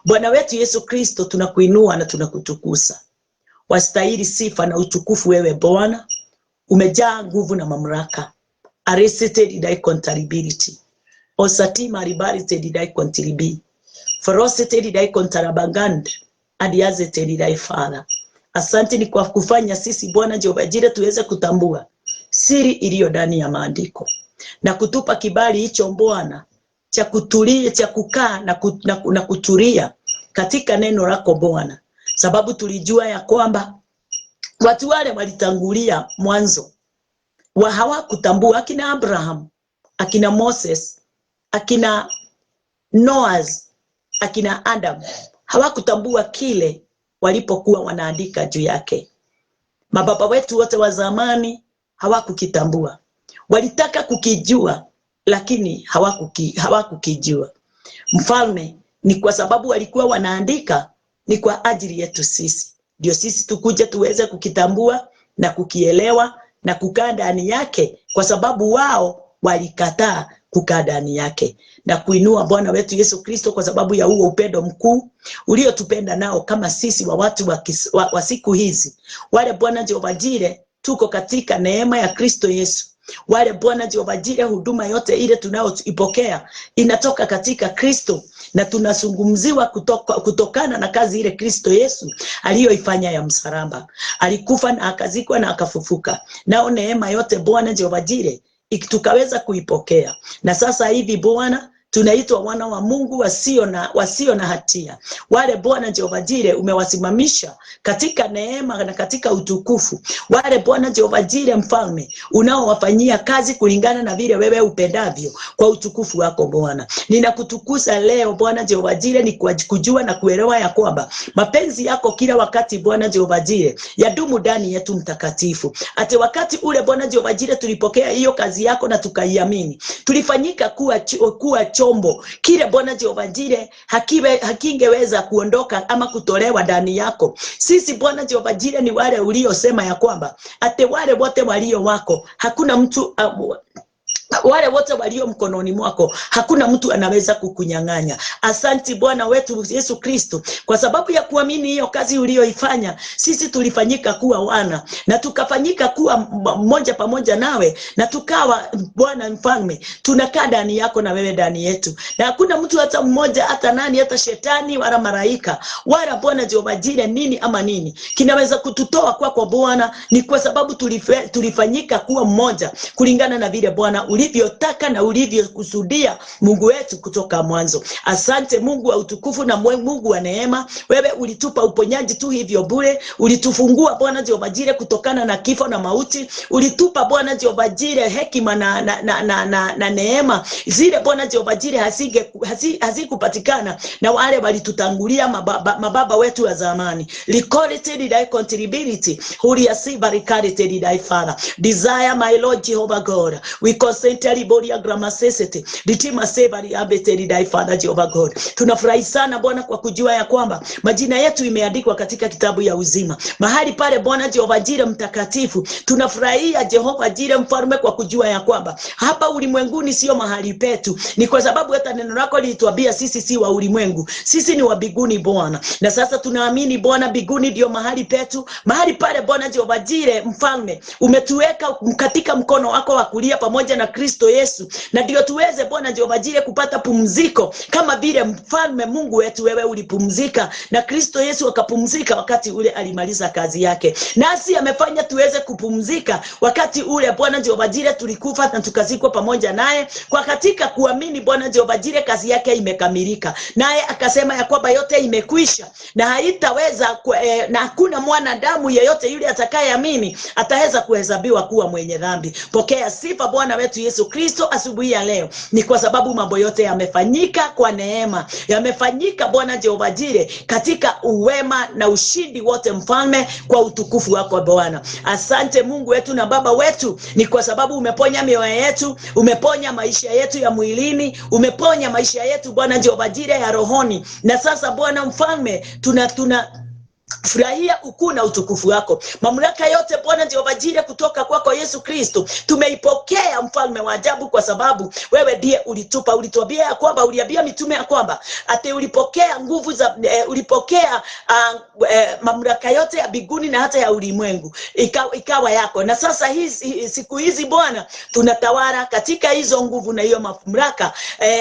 Bwana wetu Yesu Kristo, tunakuinua na tunakutukuza. Wastahili sifa na utukufu wewe Bwana. Umejaa nguvu na mamlaka. Arrested thy contability. Osatima liberated thy contilibi. Ferocity thy contraband. Adiazeted thy Father. Asante ni kwa kufanya sisi Bwana Jehova Jireh tuweze kutambua siri iliyo ndani ya maandiko. Na kutupa kibali hicho Bwana cha kutulia, cha kukaa na kutulia katika neno lako Bwana. Sababu tulijua ya kwamba watu wale walitangulia mwanzo hawakutambua, akina Abraham, akina Moses, akina Noah, akina Adam, hawakutambua kile walipokuwa wanaandika juu yake. Mababa wetu wote wa zamani hawakukitambua. Walitaka kukijua lakini hawakukijua. Mfalme, ni kwa sababu walikuwa wanaandika ni kwa ajili yetu sisi. Ndio sisi tukuje tuweze kukitambua na kukielewa na kukaa ndani yake, kwa sababu wao walikataa kukaa ndani yake. Na kuinua Bwana wetu Yesu Kristo kwa sababu ya huo upendo mkuu uliotupenda nao kama sisi wa watu wa siku hizi. Wale Bwana Jehova Jireh tuko katika neema ya Kristo Yesu. Wale Bwana Jehova Jireh huduma yote ile tunayoipokea inatoka katika Kristo, na tunazungumziwa kutokana na kazi ile Kristo Yesu aliyoifanya ya msalaba. Alikufa na akazikwa na akafufuka. Nao neema yote Bwana Jehova Jireh tukaweza kuipokea. Na sasa hivi Bwana tunaitwa wana wa Mungu wasio na hatia. Wale Bwana Jehova Jireh umewasimamisha katika neema na katika utukufu. Wale Bwana Jehova Jireh mfalme unaowafanyia kazi kulingana na vile wewe upendavyo kwa utukufu wako Bwana. Ninakutukuza leo Bwana Jehova Jireh, ni kujua na kuelewa ya kwamba mapenzi yako kila wakati Bwana Jehova Jireh yadumu ndani yetu mtakatifu. Ate wakati ule Bwana Jehova Jireh tulipokea hiyo kazi yako na tukaiamini, tulifanyika kuwa chombo kile Bwana Jehova Jireh hakingeweza kuondoka ama kutolewa ndani yako. Sisi Bwana Jehova Jireh ni wale uliosema ya kwamba ate wale wote walio wako hakuna mtu wale wote walio mkononi mwako hakuna mtu anaweza kukunyang'anya. Asante Bwana wetu Yesu Kristo, kwa sababu ya kuamini hiyo kazi uliyoifanya, sisi tulifanyika kuwa wana na tukafanyika kuwa mmoja pamoja nawe, na tukawa Bwana mfalme tunakaa ndani yako na wewe ndani yetu. Na hakuna mtu hata mmoja, hata nani, hata shetani wala malaika wala Bwana Jehova Jireh nini ama nini kinaweza kututoa kwako Bwana. Ni kwa sababu tulifanyika kuwa mmoja kulingana na vile Bwana ulivyotaka na ulivyokusudia Mungu wetu kutoka mwanzo. Asante Mungu wa utukufu na Mungu wa neema. Wewe ulitupa uponyaji tu hivyo bure. Ulitufungua Bwana Jehova Jireh kutokana na kifo na mauti. Ulitupa Bwana Jehova Jireh hekima na neema zile Bwana Jehova Jireh hazikupatikana na wale walitutangulia mababa wetu wa zamani. Recorded thy contribution, Holy Barricaded thy Father. Desire my Lord Jehovah God. We consent Boria Gramasesete. Ditima Sevari Abetedi thy Father Jehovah God. Tunafurahi sana Bwana kwa kujua ya kwamba majina yetu imeandikwa katika kitabu ya uzima. Mahali pale Bwana Jehova Jireh mtakatifu. Tunafurahia Jehova Jireh mfalme kwa kujua ya kwamba hapa ulimwenguni sio mahali petu. Ni kwa sababu hata neno lako lilituambia sisi si wa ulimwengu. Sisi ni wa biguni Bwana. Na sasa tunaamini Bwana biguni ndio mahali petu. Mahali pale Bwana Jehova Jireh mfalme umetuweka katika mkono wako wa kulia pamoja na Kristo Yesu, na ndio tuweze Bwana Jehova Jireh kupata pumziko kama vile mfalme Mungu wetu wewe ulipumzika na Kristo Yesu akapumzika wakati ule alimaliza kazi yake. Nasi amefanya tuweze kupumzika wakati ule Bwana Jehova Jireh tulikufa na tukazikwa pamoja naye, kwa katika kuamini Bwana Jehova Jireh kazi yake imekamilika. Naye akasema ya kwamba yote imekwisha na haitaweza na hakuna mwanadamu yeyote yule atakayeamini ataweza kuhesabiwa kuwa mwenye dhambi. Pokea sifa Bwana wetu Yesu Kristo asubuhi ya leo. Ni kwa sababu mambo yote yamefanyika kwa neema. Yamefanyika Bwana Jehova Jireh katika uwema na ushindi wote mfalme, kwa utukufu wako Bwana. Asante Mungu wetu na Baba wetu, ni kwa sababu umeponya mioyo yetu, umeponya maisha yetu ya mwilini, umeponya maisha yetu Bwana Jehova Jireh ya rohoni. Na sasa Bwana mfalme Furahia ukuu na utukufu wako. Mamlaka yote Bwana Jehova Jireh kutoka kwako Yesu Kristo tumeipokea, mfalme wa ajabu, kwa sababu wewe ndiye ulitupa. Ulituambia ya kwamba, uliambia mitume ya kwamba ate ulipokea nguvu za ulipokea mamlaka yote ya biguni na hata ya ulimwengu ikawa yako. Na sasa siku hizi Bwana tunatawala katika hizo nguvu na hiyo mamlaka.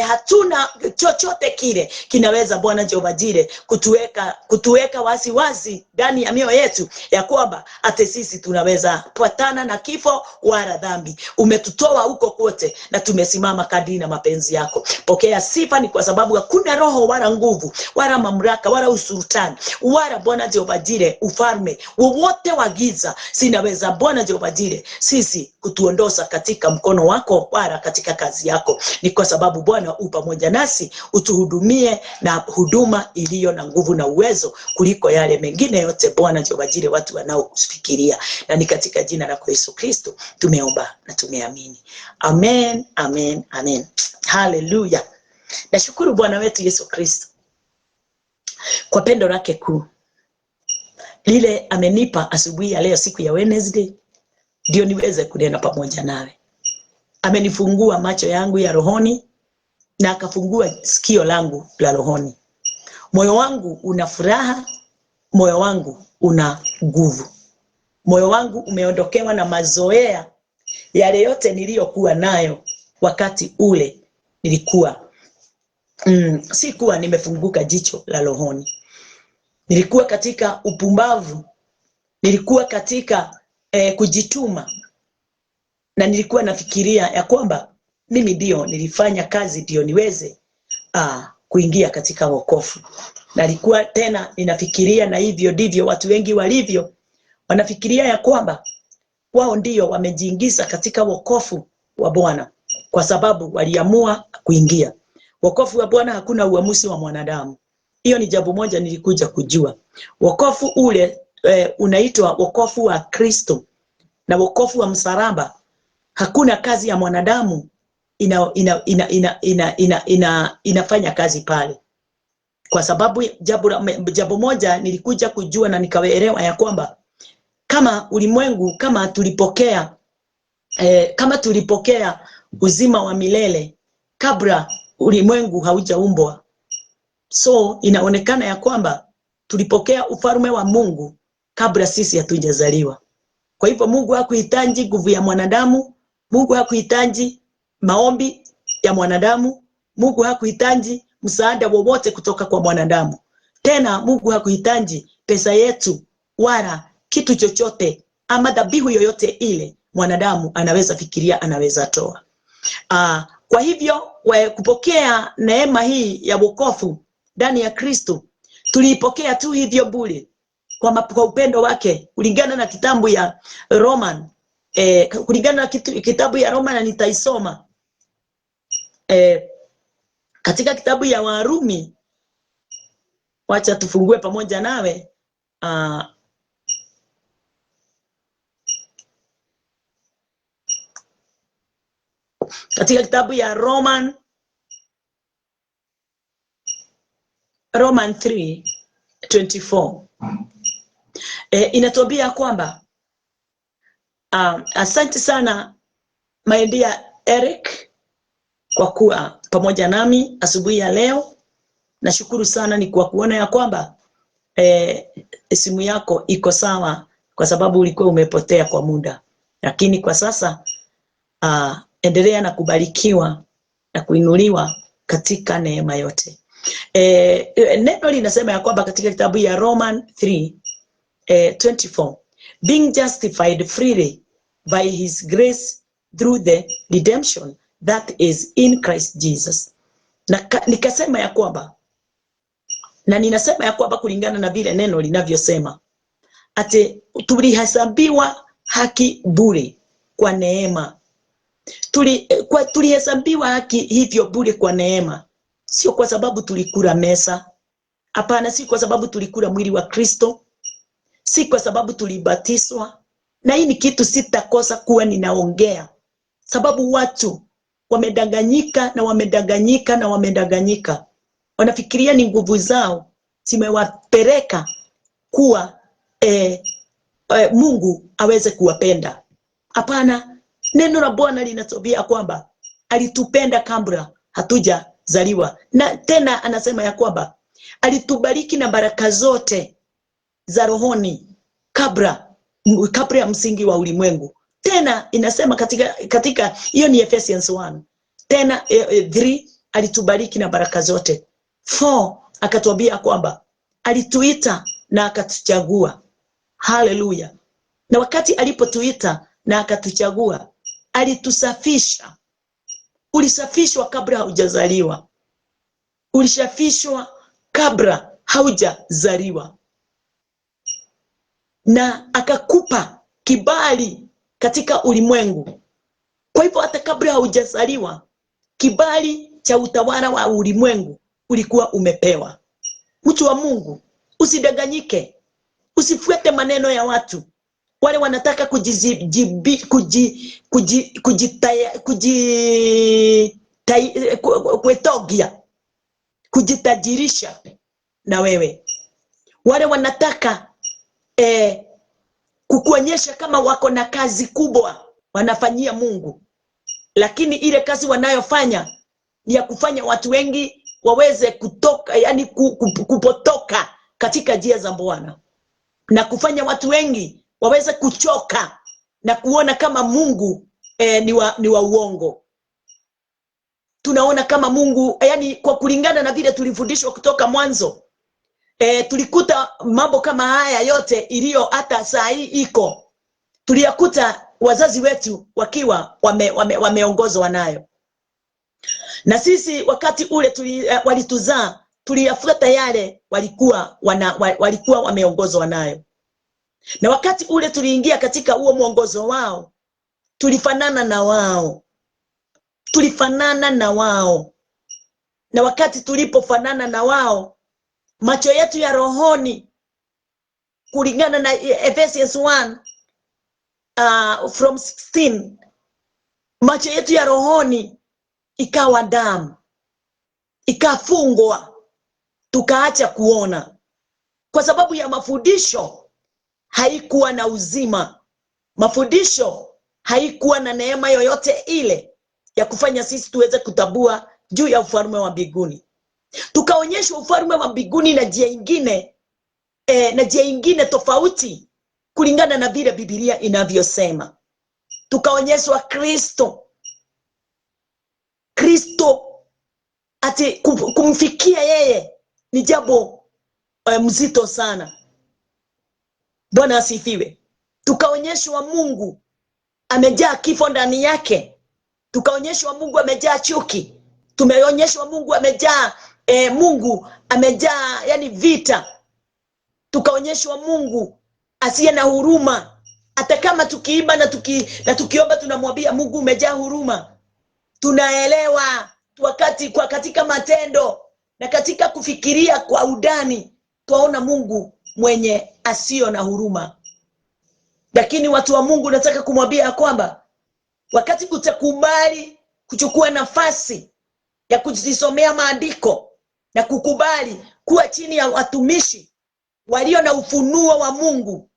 Hatuna chochote kile kinaweza Bwana Jehova Jireh kutuweka wazi ndani ya mioyo yetu ya kwamba ate sisi tunaweza patana na kifo wala dhambi. Umetutoa huko kote na tumesimama kadri na mapenzi yako. Pokea sifa, ni kwa sababu hakuna roho wala nguvu wala mamlaka wala usultani wala Bwana Jehova Jireh ufalme wowote wa giza sinaweza Bwana Jehova Jireh sisi kutuondosa katika mkono wako wala katika kazi yako. Ni kwa sababu Bwana u pamoja nasi, utuhudumie na huduma iliyo na nguvu na uwezo kuliko yale mengine yote Bwana Jehova Jireh watu wanaokufikiria. Na ni katika jina la Yesu Kristo tumeomba na tumeamini. Amen, amen, amen. Hallelujah. Nashukuru Bwana wetu Yesu Kristo kwa pendo lake kuu lile amenipa asubuhi ya leo, siku ya Wednesday, ndio niweze kunena pamoja nawe. Amenifungua macho yangu ya rohoni na akafungua sikio langu la rohoni. Moyo wangu una furaha, moyo wangu una nguvu. Moyo wangu umeondokewa na mazoea yale yote niliyokuwa nayo wakati ule nilikuwa sikuwa nimefunguka jicho la rohoni. Nilikuwa katika upumbavu, nilikuwa katika kujituma, na nilikuwa nafikiria ya kwamba mimi ndio nilifanya kazi ndio niweze kuingia katika wokovu. Nalikuwa tena ninafikiria, na hivyo ndivyo watu wengi walivyo, wanafikiria ya kwamba wao ndio wamejiingiza katika wokovu wa Bwana kwa sababu waliamua kuingia. Wokovu wa Bwana hakuna uamuzi wa mwanadamu. Hiyo ni jambo moja nilikuja kujua. Wokovu ule unaitwa wokovu wa Kristo na wokovu wa msalaba. Hakuna kazi ya mwanadamu inafanya kazi pale. Kwa sababu jambo moja nilikuja kujua na nikaelewa ya kwamba kama ulimwengu, kama tulipokea uzima wa milele kabla ulimwengu haujaumbwa, so inaonekana ya kwamba tulipokea ufalme wa Mungu kabla sisi hatujazaliwa. Kwa hivyo Mungu hakuhitaji nguvu ya mwanadamu, Mungu hakuhitaji maombi ya mwanadamu, Mungu hakuhitaji msaada wowote kutoka kwa mwanadamu. Tena Mungu hakuhitaji pesa yetu wala kitu chochote ama dhabihu yoyote ile mwanadamu anaweza fikiria anaweza toa. Kwa hivyo kupokea neema hii ya wokovu ndani ya Kristo, tuliipokea tu hivyo bure kwa upendo wake, kulingana na kitabu ya Roman, kulingana na kitabu ya Roman, na nitaisoma katika kitabu ya Warumi. Wacha tufungue pamoja nawe katika kitabu ya Roman 3:24. Inatuambia kwamba asante sana my dear Eric kwa kuwa pamoja nami asubuhi ya leo. Nashukuru sana ni kwa kuona ya kwamba simu yako iko sawa, kwa sababu ulikuwa umepotea kwa muda. Lakini kwa sasa endelea na kubarikiwa na kuinuliwa katika neema yote. Neno linasema ya kwamba katika kitabu ya Roman 3:24, being justified freely by his grace through the redemption that is in Christ Jesus. Na nikasema ya kwamba, na ninasema ya kwamba kulingana na vile neno linavyosema, ate tulihesabiwa haki bure kwa neema. Tulihesabiwa haki hivyo bure kwa neema, sio kwa sababu tulikula mesa. Hapana, si kwa sababu tulikula mwili wa Kristo, si kwa sababu tulibatizwa. Na hii ni kitu sitakosa kuwa ninaongea, sababu watu wamedanganyika na wamedanganyika na wamedanganyika. Wanafikiria ni nguvu zao zimewapeleka kuwa Mungu aweze kuwapenda. Hapana, neno la Bwana linatuambia kwamba alitupenda kabla hatujazaliwa, na tena anasema ya kwamba alitubariki na baraka zote za rohoni kabla ya msingi wa ulimwengu. Tena inasema katika hiyo ni Ephesians 1. Tena 3 alitubariki na baraka zote. 4 akatuambia kwamba alituita na akatuchagua. Haleluya. Na wakati alipotuita na akatuchagua, alitusafisha. Ulisafishwa kabla haujazaliwa. Ulisafishwa kabla haujazaliwa. Na akakupa kibali katika ulimwengu. Kwa hivyo hata kabla haujazaliwa, kibali cha utawala wa ulimwengu ulikuwa umepewa. Mtu wa Mungu, usidanganyike. Usifuate maneno ya watu. Wale wanataka kujitajirisha na wewe. Wale wanataka kukuonyesha kama wako na kazi kubwa wanafanyia Mungu, lakini ile kazi wanayofanya ni ya kufanya watu wengi waweze kutoka, yani kupotoka katika njia za Bwana, na kufanya watu wengi waweze kuchoka na kuona kama Mungu ni wa uongo. Tunaona kama Mungu, yani kwa kulingana na vile tulifundishwa kutoka mwanzo, tulikuta mambo kama haya yote iliyo hata saa hii iko, tuliyakuta wazazi wetu wakiwa wameongozwa nayo. Na sisi wakati ule walituzaa, tuliyafuata yale walikuwa wameongozwa nayo. Na wakati ule tuliingia katika huo mwongozo wao, tulifanana na wao. Na wakati tulipofanana na wao, macho yetu ya rohoni, kulingana na Ephesians 1 from 16, macho yetu ya rohoni ikawa damu, ikafungwa, tukaacha kuona. Kwa sababu ya mafundisho haikuwa na uzima. Mafundisho haikuwa na neema yoyote ile ya kufanya sisi tuweze kutambua juu ya ufalme wa mbinguni. Tukaonyeshwa ufalme wa mbinguni na njia ingine tofauti kulingana na vile Biblia inavyosema. Tukaonyeshwa Kristo ati kumfikia yeye ni jambo mzito sana. Bwana asifiwe. Tukaonyeshwa Mungu amejaa kifo ndani yake. Tukaonyeshwa Mungu amejaa chuki. Tumeonyeshwa Mungu amejaa yani vita. Tukaonyeshwa Mungu asiye na huruma. Hata kama tukiiba na tukiomba tunamwambia Mungu umejaa huruma, tunaelewa katika matendo na katika kufikiria kwa udani tuaona Mungu mwenye asio na huruma. Lakini watu wa Mungu, nataka kumwambia kwamba wakati utakubali kuchukua nafasi ya kujisomea maandiko na kukubali kuwa chini ya watumishi walio na ufunuo wa Mungu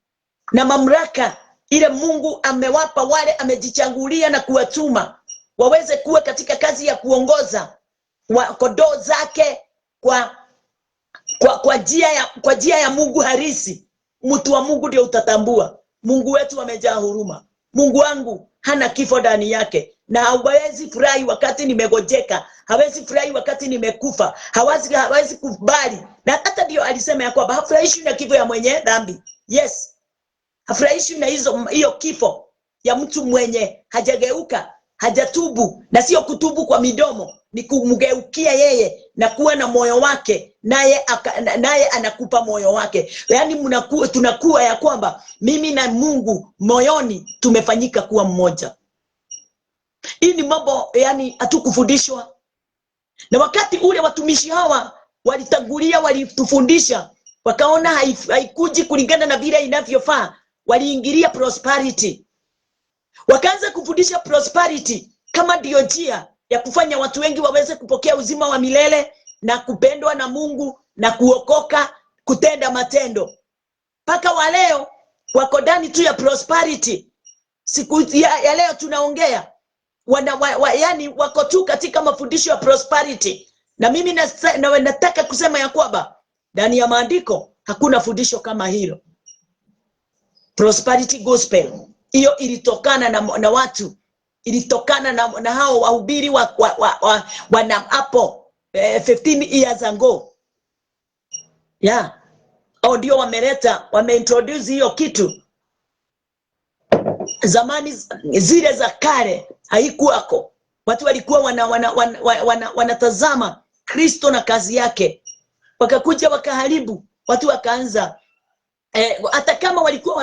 na mamlaka ile Mungu amewapa, wale amejichagulia na kuwatuma waweze kuwa katika kazi ya kuongoza kondoo zake kwa njia ya Mungu harisi, mtu wa Mungu ndio utatambua Mungu wetu amejaa huruma. Mungu wangu hana kifo ndani yake, na hawezi furahi wakati nimegojeka, hawezi furahi wakati nimekufa, hawezi kubali. Na hata ndio alisema ya kwamba hafurahishi na kifo ya mwenye dhambi. Yes, hafurahishi na hiyo kifo ya mtu mwenye hajageuka, hajatubu. Na sio kutubu kwa midomo, ni kumgeukia yeye na kuwa na moyo wake, naye anakupa moyo wake. Yani tunakuwa ya kwamba mimi na Mungu moyoni tumefanyika kuwa mmoja. Hii ni mambo yani hatukufundishwa. Na wakati ule watumishi hawa walitangulia, walitufundisha, wakaona haikuji kulingana na vile inavyofaa, waliingilia prosperity. Wakaanza kufundisha prosperity kama ndio njia ya kufanya watu wengi waweze kupokea uzima wa milele na kupendwa na Mungu na kuokoka, kutenda matendo. Paka wa leo wako ndani tu ya prosperity. Siku ya leo tunaongea yani wako tu katika mafundisho ya prosperity. Na mimi nataka kusema ya kwamba ndani ya maandiko hakuna fundisho kama hilo. Prosperity gospel hiyo ilitokana na watu, ilitokana na hao wahubiri wana hapo 15 years ago. Yeah. Au ndio wameintroduce hiyo kitu. Zamani zile za kale haikuwako. Watu walikuwa wanatazama Kristo na kazi yake. Wakakuja wakaharibu, watu wakaanza hata kama walikuwa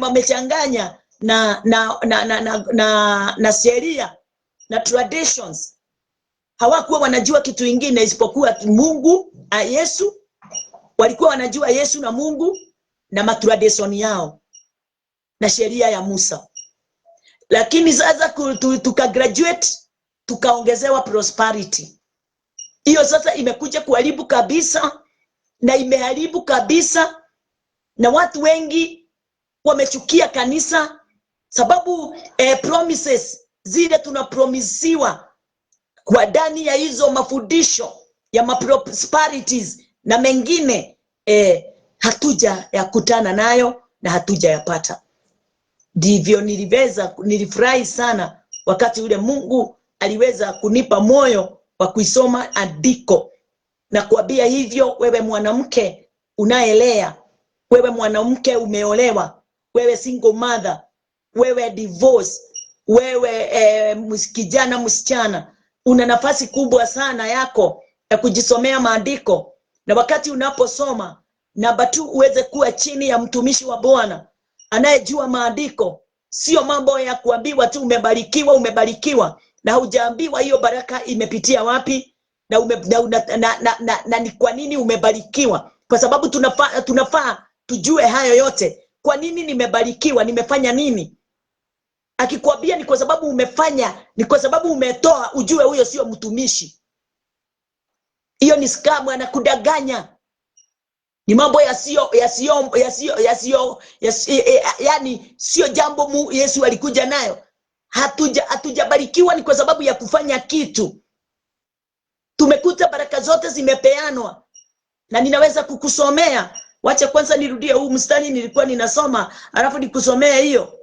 wamechanganya na sheria na traditions, hawakuwa wanajua kitu kingine isipokuwa Mungu, Yesu. Walikuwa wanajua Yesu na Mungu na matradition yao na sheria ya Musa. Lakini sasa tukagraduate, tukaongezewa prosperity. Hiyo sasa imekuja kuharibu kabisa, na imeharibu kabisa, na watu wengi wamechukia kanisa sababu promises zile tunapromisiwa kwa ndani ya hizo mafundisho ya prosperities na mengine hatuja yakutana nayo na hatuja yapata. Ndivyo nilifurahi sana wakati ule Mungu aliweza kunipa moyo wa kuisoma andiko na kuambia hivyo, wewe mwanamke unaelea, wewe mwanamke umeolewa, wewe single mother, wewe divorce, wewe kijana msichana, una nafasi kubwa sana yako ya kujisomea maandiko. Na wakati unaposoma, namba 2, uweze kuwa chini ya mtumishi wa Bwana anayejua maandiko. Sio mambo ya kuambiwa tu umebarikiwa na hujaambiwa hiyo baraka imepitia wapi na ni kwa nini umebarikiwa. Kwa sababu tunafaa tujue hayo yote. Kwa nini nimebarikiwa? Nimefanya nini? Akikwambia ni kwa sababu umefanya, ni kwa sababu umetoa, ujue huyo sio mtumishi. Hiyo ni scam, anakudanganya. Ni mambo yani sio jambo Yesu alikuja nayo. Hatujabarikiwa ni kwa sababu ya kufanya kitu. Tumekuta baraka zote zimepeanwa. Na ninaweza kukusomea. Wacha kwanza nirudie huu mstari nilikuwa ninasoma, alafu nikusomea hiyo.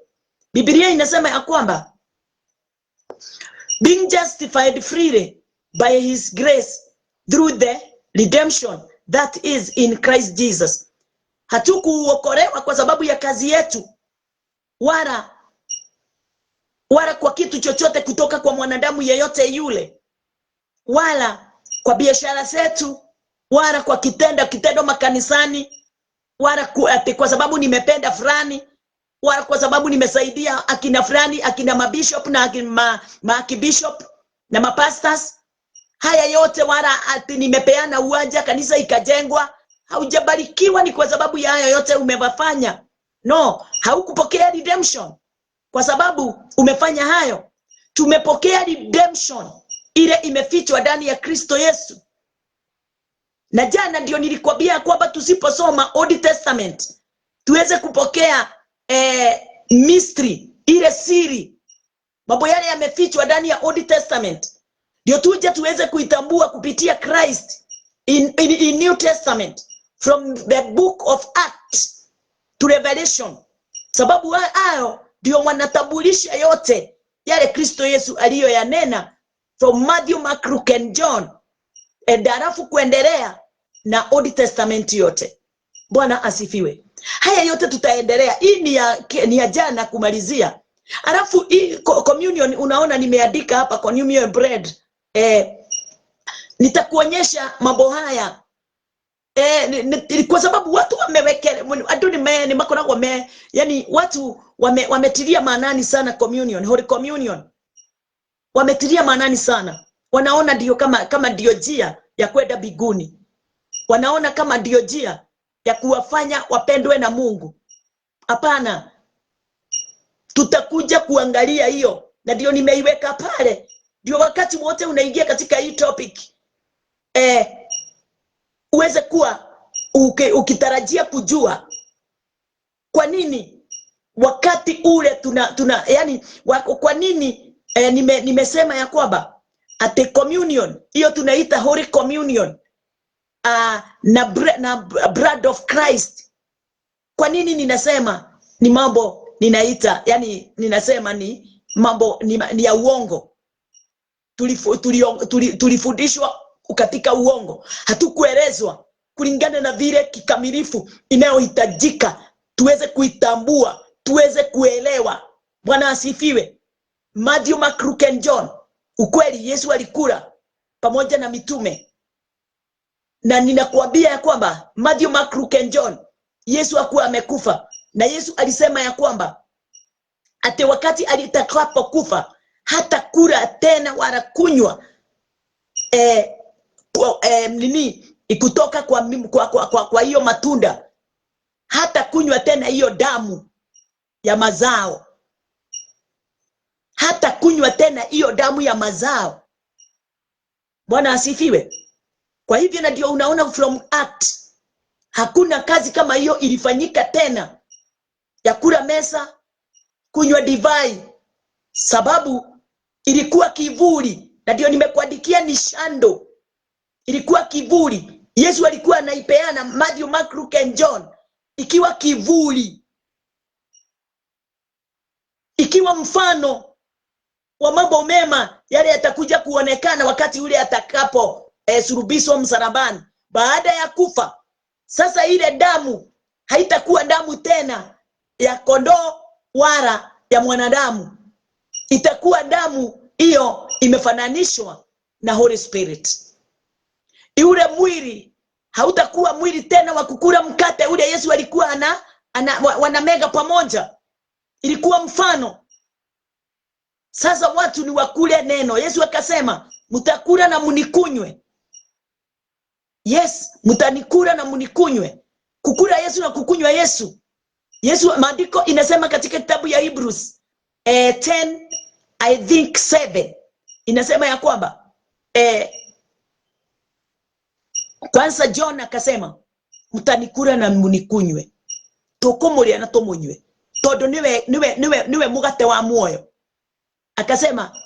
Biblia inasema ya kwamba being justified freely by his grace through the redemption that is in Christ Jesus. Hatukuokolewa kwa sababu ya kazi yetu, wala kwa kitu chochote kutoka kwa mwanadamu yeyote yule, wala kwa biashara zetu, wala kwa kitendo makanisani, wala kwa sababu nimependa fulani, wala kwa sababu nimesaidia akina fulani, akina mabishop na maakibishop na mapastors. Haya yote wala ati nimepeana uwanja kanisa ikajengwa. Haujabarikiwa ni kwa sababu ya haya yote umewafanya. No, haukupokea redemption kwa sababu umefanya hayo. Tumepokea redemption ile imefichwa ndani ya Kristo Yesu. Na jana ndio nilikwambia kwamba tusiposoma Old Testament tuweze kupokea mystery, ile siri, mambo yale yamefichwa ndani ya Old Testament. Ndio tuje tuweze kuitambua kupitia Christ in New Testament, from the book of Acts to Revelation. Sababu hayo ndio wanatambulisha yote yale Kristo Yesu aliyoyanena from Matthew, Mark, Luke and John. Halafu kuendelea na Old Testament yote. Bwana asifiwe. Haya yote tutaendelea. Hii ni ya jana kumalizia. Halafu hii communion, unaona nimeandika hapa communion bread. Nitakuonyesha mambo haya. Kwa sababu watu wamewekea ni makona yani watu wametilia maanani sana communion, Holy Communion. Wametilia maanani sana. Wanaona ndio kama ndio njia ya kwenda mbinguni. Wanaona kama ndio njia ya kuwafanya wapendwe na Mungu. Hapana. Tutakuja kuangalia hiyo, na ndio nimeiweka pale. Ndio wakati wote unaingia katika hii topic uweze kuwa ukitarajia kujua Kwa nini wakati ule tuna yani kwa nini nimesema ya kwamba at communion hiyo tunaita Holy Communion na blood of Christ. Kwa nini ninasema ni mambo ninaita, yani ninasema ni mambo ni ya uongo? Tulifundishwa katika uongo, hatukuelezwa kulingana na vile kikamilifu inayohitajika tuweze kuitambua, tuweze kuelewa. Bwana asifiwe. Matthew, Mark, Luke and John, ukweli Yesu alikula pamoja na mitume, na ninakuambia ya kwamba Matthew, Mark, Luke and John, Yesu hakuwa amekufa, na Yesu alisema ya kwamba ate wakati atakapokufa hata kula tena wala kunywa ikutoka kwa hiyo matunda, hata kunywa tena hiyo damu ya mazao, hata kunywa tena hiyo damu ya mazao. Bwana asifiwe. Kwa hivyo na ndio unaona from act hakuna kazi kama hiyo ilifanyika tena ya kula mesa, kunywa divai, sababu ilikuwa kivuli. Na ndio nimekuandikia ni shando, ilikuwa kivuli. Yesu alikuwa anaipeana Matthew, Mark, Luke and John ikiwa kivuli, ikiwa mfano wa mambo mema yale yatakuja kuonekana wakati ule atakapo sulubishwa msalabani baada ya kufa. Sasa ile damu haitakuwa damu tena ya kondoo wala ya mwanadamu, itakuwa damu hiyo imefananishwa na Holy Spirit. Ule mwili hautakuwa mwili tena wa kukula mkate ule Yesu alikuwa wanamega pamoja, ilikuwa mfano. Sasa watu ni wakule neno. Yesu akasema mtakula na munikunywe. Yes, mtanikula na munikunywe. Kukula Yesu na kukunywa Yesu. Maandiko inasema katika kitabu ya Hebrews 10 I think 7 inasema ya kwamba kwanza John akasema mtanikula na munikunywe, tukumulya na tumunywe todo niwe mugate wa moyo. Akasema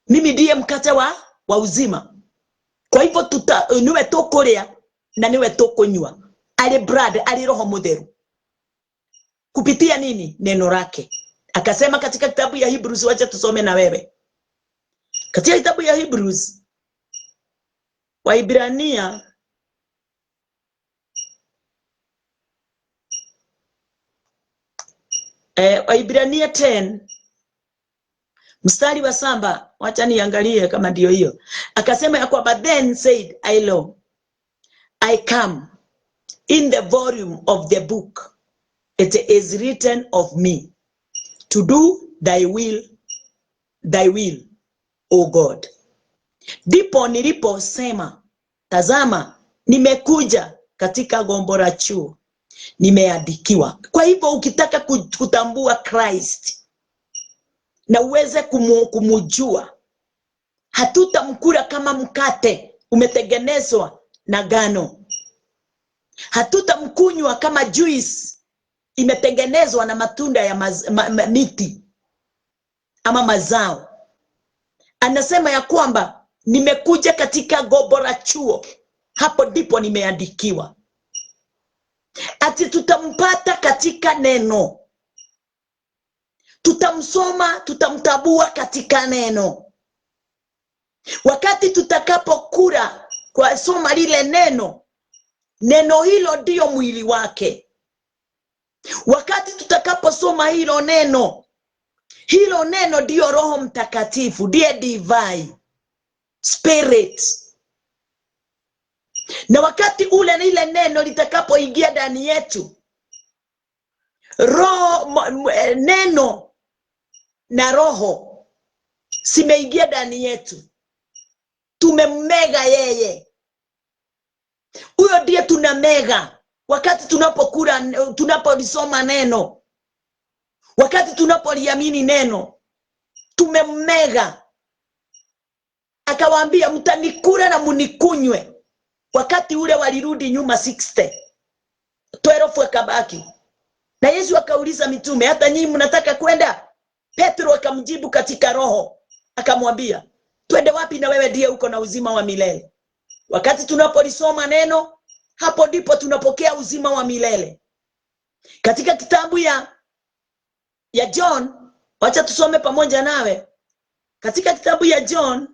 mimi ndiye mkate wa uzima. Kwa hivyo niwe tukulya na niwe tukunywa. Ali blood, ali Roho Mutheru. Kupitia nini? Neno lake. Akasema katika kitabu ya Hebrews, wacha tusome na wewe. Katika kitabu ya Hebrews, Waibrania Waibrania 10 mstari wa 7, wacha niangalie kama ndio hiyo. Akasema ya kwamba then said I come in the volume of the book it is written of me to do thy will O God. Ndipo niliposema tazama nimekuja katika gombo la chuo nimeandikiwa. Kwa hivyo ukitaka kutambua Christ na uweze kumujua, hatutamkula kama mkate umetengenezwa na ngano, hatutamkunywa kama juice imetengenezwa na matunda ya miti ama mazao. Anasema ya kwamba nimekuja katika gombo la chuo, hapo ndipo nimeandikiwa. Ati tutampata katika neno, tutamsoma, tutamtabua katika neno. Wakati tutakapokula kwa soma lile neno, neno hilo ndio mwili wake. Wakati tutakaposoma hilo neno ndio Roho Mtakatifu, ndiye divine spirit. Na wakati ule ile neno litakapoingia ndani yetu, neno na roho simeingia ndani yetu, tumemmega yeye. Huyo ndiye tunamega wakati tunapokula, tunapolisoma neno, wakati tunapoliamini neno, tumemmega. Akawaambia mtanikula na munikunywe. Wakati ule walirudi nyuma 60, 12 kabaki. Na Yesu akauliza mitume, hata nyinyi mnataka kwenda? Petro akamjibu katika roho, akamwambia, twende wapi na wewe ndiye uko na uzima wa milele? Wakati tunapolisoma neno, hapo ndipo tunapokea uzima wa milele. Katika kitabu ya John, wacha tusome pamoja nawe. Katika kitabu ya John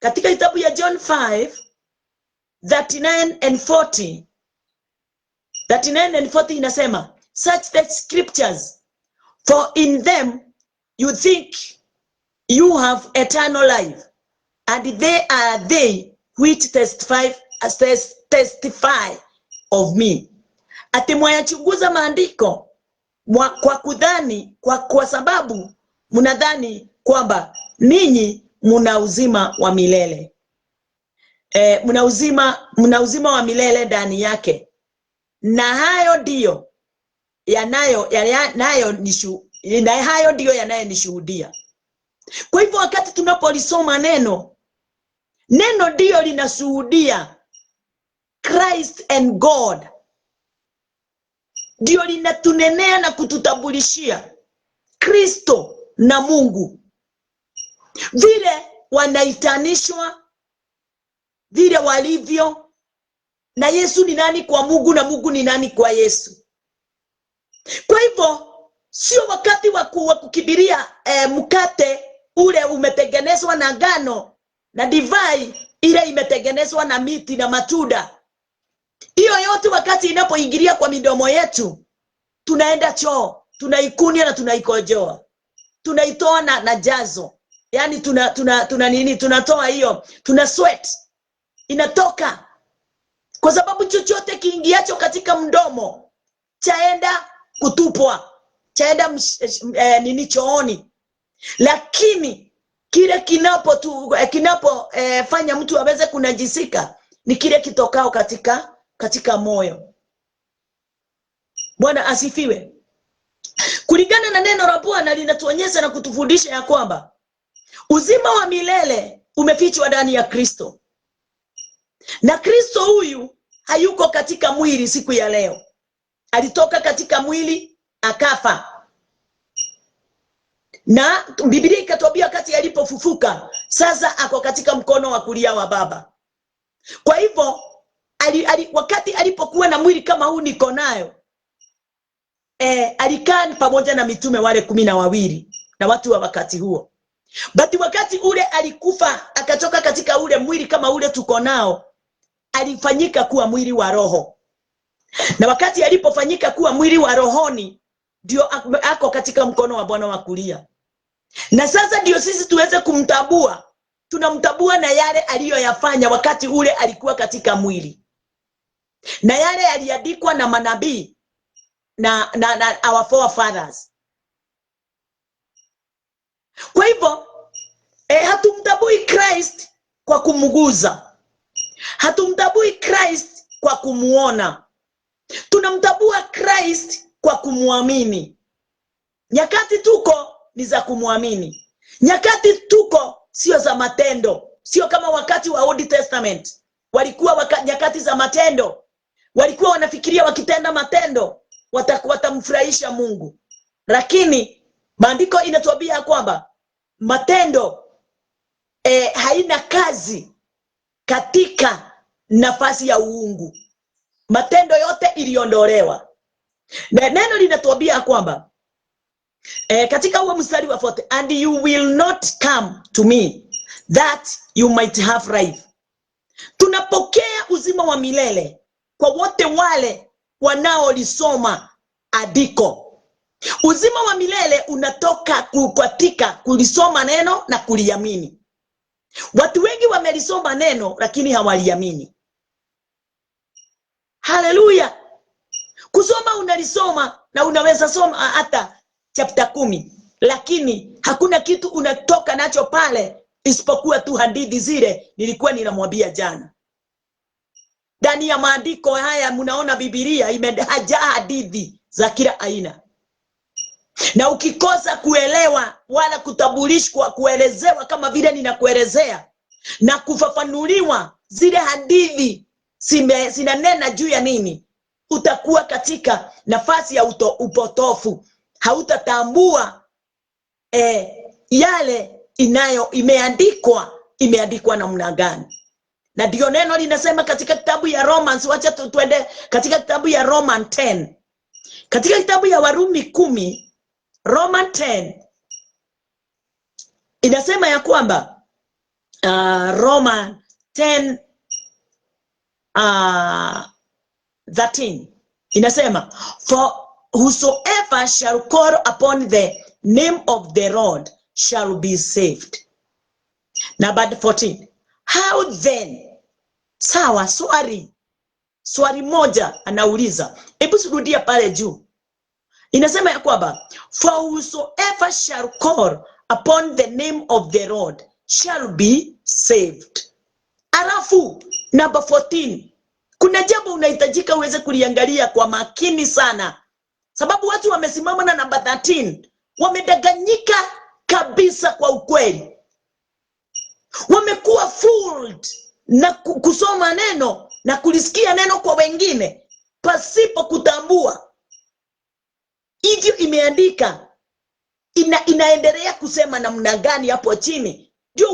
5:39 and 40. 39 and 40 inasema, such the scriptures, for in them you think you have eternal life, and they are they which testify of me. Ati mwayachunguza maandiko kwa kudhani, kwa sababu mnadhani kwamba ninyi mna uzima wa milele. Mna uzima wa milele ndani yake. Na hayo ndio yanayonishuhudia. Kwa hivyo wakati tunapolisoma neno ndio linashuhudia Christ and God. Ndio linatunenea na kututambulishia Kristo na Mungu, vile wanaitanishwa, vile walivyo, na Yesu ni nani kwa Mungu na Mungu ni nani kwa Yesu. Kwa hivyo sio wakati wa kukibiria mkate ule umetengenezwa na ngano na divai ile imetengenezwa na miti na matunda. Hiyo yote wakati inapoingilia kwa midomo yetu, tunaenda choo, tunaikunia na tunaikojoa, tunaitoa na jazo. Yani tunatoa hiyo, tuna sweat, inatoka. Kwa sababu chochote kiingiacho katika mdomo chaenda kutupwa, chaenda chooni. Lakini kile kinapofanya mtu aweze kunajisika ni kile kitokao katika moyo. Bwana asifiwe. Kulingana na neno la Bwana linatuonyesha na kutufundisha ya kwamba uzima wa milele umefichwa ndani ya Kristo. Na Kristo huyu hayuko katika mwili siku ya leo. Alitoka katika mwili akafa. Na Biblia ikatuambia wakati alipofufuka, sasa ako katika mkono wa kulia wa Baba. Kwa hivyo wakati alipokuwa na mwili kama huu niko nayo, alikaa pamoja na mitume wale 12 na watu wa wakati huo. But wakati ule alikufa, akatoka katika ule mwili kama ule tuko nao, alifanyika kuwa mwili wa roho. Na wakati alipofanyika kuwa mwili wa rohoni, ndio ako katika mkono wa Bwana wa kulia. Na sasa ndio sisi tuweze kumtambua. Tunamtambua na yale aliyoyafanya wakati ule alikuwa katika mwili, na yale yaliandikwa na manabii na our forefathers. Kwa hivyo hatumtambui Christ kwa kumguza, hatumtambui Christ kwa kumuona. Tunamtambua Christ kwa kumuamini. Nyakati tuko ni za kumuamini. Nyakati tuko sio za matendo. Sio kama wakati wa Old Testament. Walikuwa nyakati za matendo. Walikuwa wanafikiria wakitenda matendo watamfurahisha Mungu. Lakini maandiko inatuambia kwamba matendo haina kazi katika nafasi ya uungu. Matendo yote iliondolewa. Na neno linatuambia kwamba katika huo mstari wa 40, and you will not come to me that you might have life. Tunapokea uzima wa milele kwa wote wale wanaolisoma andiko. Uzima wa milele unatoka katika kulisoma neno na kuliamini. Watu wengi wamelisoma neno lakini hawaliamini. Haleluya. Kusoma unalisoma na unaweza soma hata chapter 10, lakini hakuna kitu unatoka nacho pale isipokuwa tu hadithi zile nilikuwa ninamwambia jana. Ndani ya maandiko haya mnaona Biblia imejaa hadithi za kila aina. Na ukikosa kuelewa wala kutambulishwa, kuelezewa kama vile ninakuelezea na kufafanuliwa zile hadithi zinanena juu ya nini, utakuwa katika nafasi ya upotofu. Hautatambua yale imeandikwa namna gani. Na ndio neno linasema katika kitabu ya Romans, wacha tuende katika kitabu ya Roman 10. Katika kitabu ya Warumi 10, Roman 10 inasema ya kwamba Roman 10 13 inasema, for whosoever shall call upon the name of the Lord shall be saved. Number 14, how then? Sawa, swali moja anauliza. Hebu surudia pale juu. Inasema ya kwamba for whosoever shall call upon the name of the Lord shall be saved. Alafu number 14, kuna jambo unahitajika uweze kuliangalia kwa makini sana, sababu watu wamesimama na number 13 wamedanganyika kabisa. Kwa ukweli wamekuwa fooled na kusoma neno na kulisikia neno kwa wengine pasipo kutambua hivyo imeandika inaendelea kusema namna gani hapo chini, ndio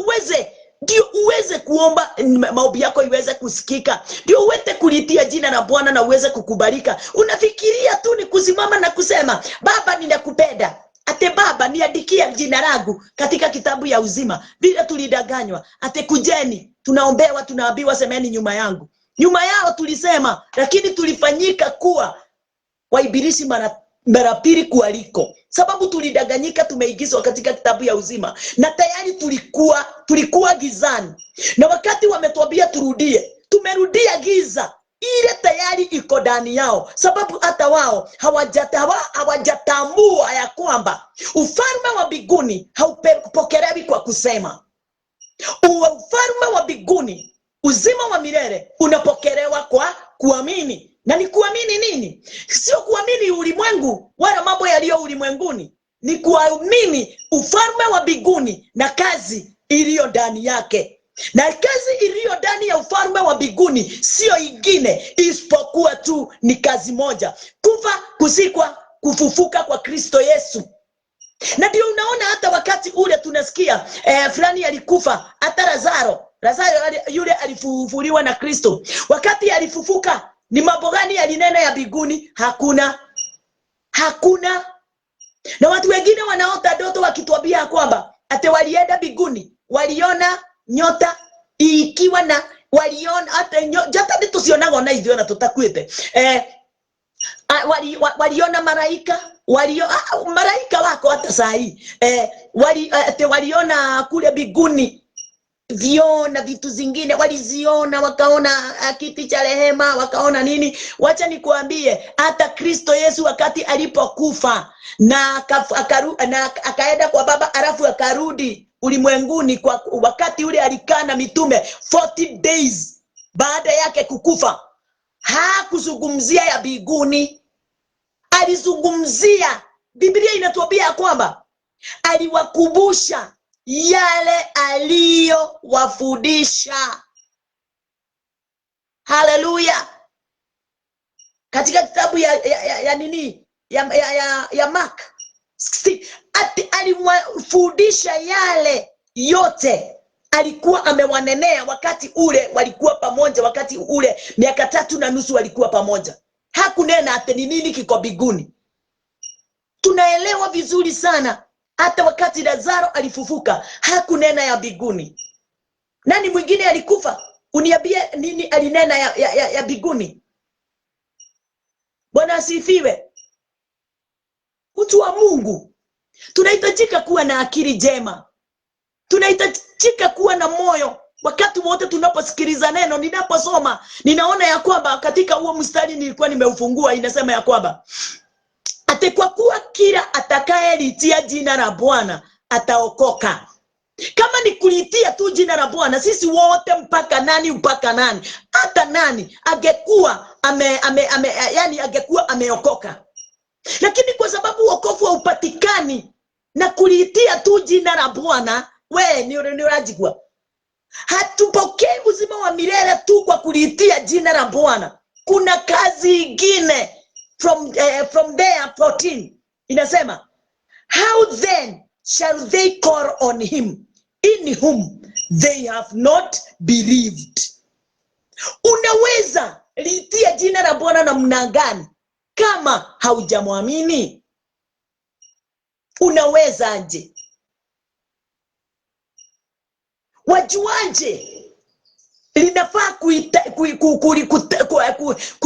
uweze kuomba maombi yako iweze kusikika, ndio uweze kulitia jina la Bwana na uweze kukubalika. Unafikiria tu ni kusimama na kusema Baba ninakupenda, ate Baba niandikia jina langu katika kitabu ya uzima. Bila tulidanganywa, ate kujeni tunaombewa, tunaambiwa semeni nyuma yangu. Nyuma yao tulisema, lakini tulifanyika kuwa waibilisi mara pili kualiko, sababu tulidanganyika, tumeigizwa katika kitabu ya uzima na tayari tulikuwa gizani. Na wakati wametuambia turudie, tumerudia giza ile tayari iko ndani yao, sababu hata wao hawajatambua ya kwamba ufalme wa mbinguni haupokelewi kwa kusema. Ufalme wa mbinguni, uzima wa milele, unapokelewa kwa kuamini. Na ni kuamini nini? Sio kuamini ulimwengu wala mambo yaliyo ulimwenguni, ni kuamini ufalme wa mbinguni na kazi iliyo ndani yake. Na kazi iliyo ndani ya ufalme wa mbinguni sio ingine isipokuwa tu ni kazi moja: kufa, kusikwa, kufufuka kwa Kristo Yesu. Na ndio unaona hata wakati ule tunasikia fulani alikufa, hata Lazaro yule alifufuliwa na Kristo. Wakati alifufuka, ni mambo gani yalinena ya mbinguni? Hakuna. Na watu wengine wanaota ndoto wakituambia kwamba ate walienda mbinguni, waliona nyota ikiwa na waliona hata nyota tusionaga na hivyo na tutakwete waliona malaika, malaika wako hata saa hii waliona kule mbinguni viona vitu zingine, waliziona, wakaona kiti cha rehema, wakaona nini. Wacha nikuambie, hata Kristo Yesu wakati alipokufa na akaenda kwa Baba, alafu akarudi ulimwenguni, kwa wakati ule alikaa na mitume 40 days baada yake kukufa, hakuzungumzia ya mbinguni, alizungumzia, Biblia inatuambia kwamba aliwakumbusha yale aliyowafundisha. Haleluya! Katika kitabu ya Mark 16, aliwafundisha yale yote alikuwa amewanenea wakati ule walikuwa pamoja, wakati ule miaka 3.5 walikuwa pamoja. Hakunena ate ni nini kiko mbinguni. Tunaelewa vizuri sana. Hata wakati Lazaro alifufuka, hakunena ya mbinguni. Nani mwingine alikufa? Uniambie nini alinena ya mbinguni? Bwana asifiwe. Mtu wa Mungu, tunahitajika kuwa na akili njema. Tunahitajika kuwa na moyo. Wakati wote tunaposikiliza neno, ninaposoma, ninaona ya kwamba katika huo mstari nilikuwa nimeufungua, inasema ya kwamba ate kwa kuwa kila atakayelitia jina la Bwana ataokoka. Kama ni kulitia tu jina la Bwana, sisi wote mpaka nani, hata nani angekuwa yani angekuwa ameokoka. Lakini kwa sababu wokovu haupatikani na kulitia tu jina la Bwana, ni urajigwa. Hatupokei uzima wa milele tu kwa kulitia jina la Bwana. Kuna kazi ingine from there 14 inasema, how then shall they call on him in whom they have not believed? Unaweza liitia jina la Bwana namna gani kama haujamwamini? Unawezaje? Wajuaje linafaa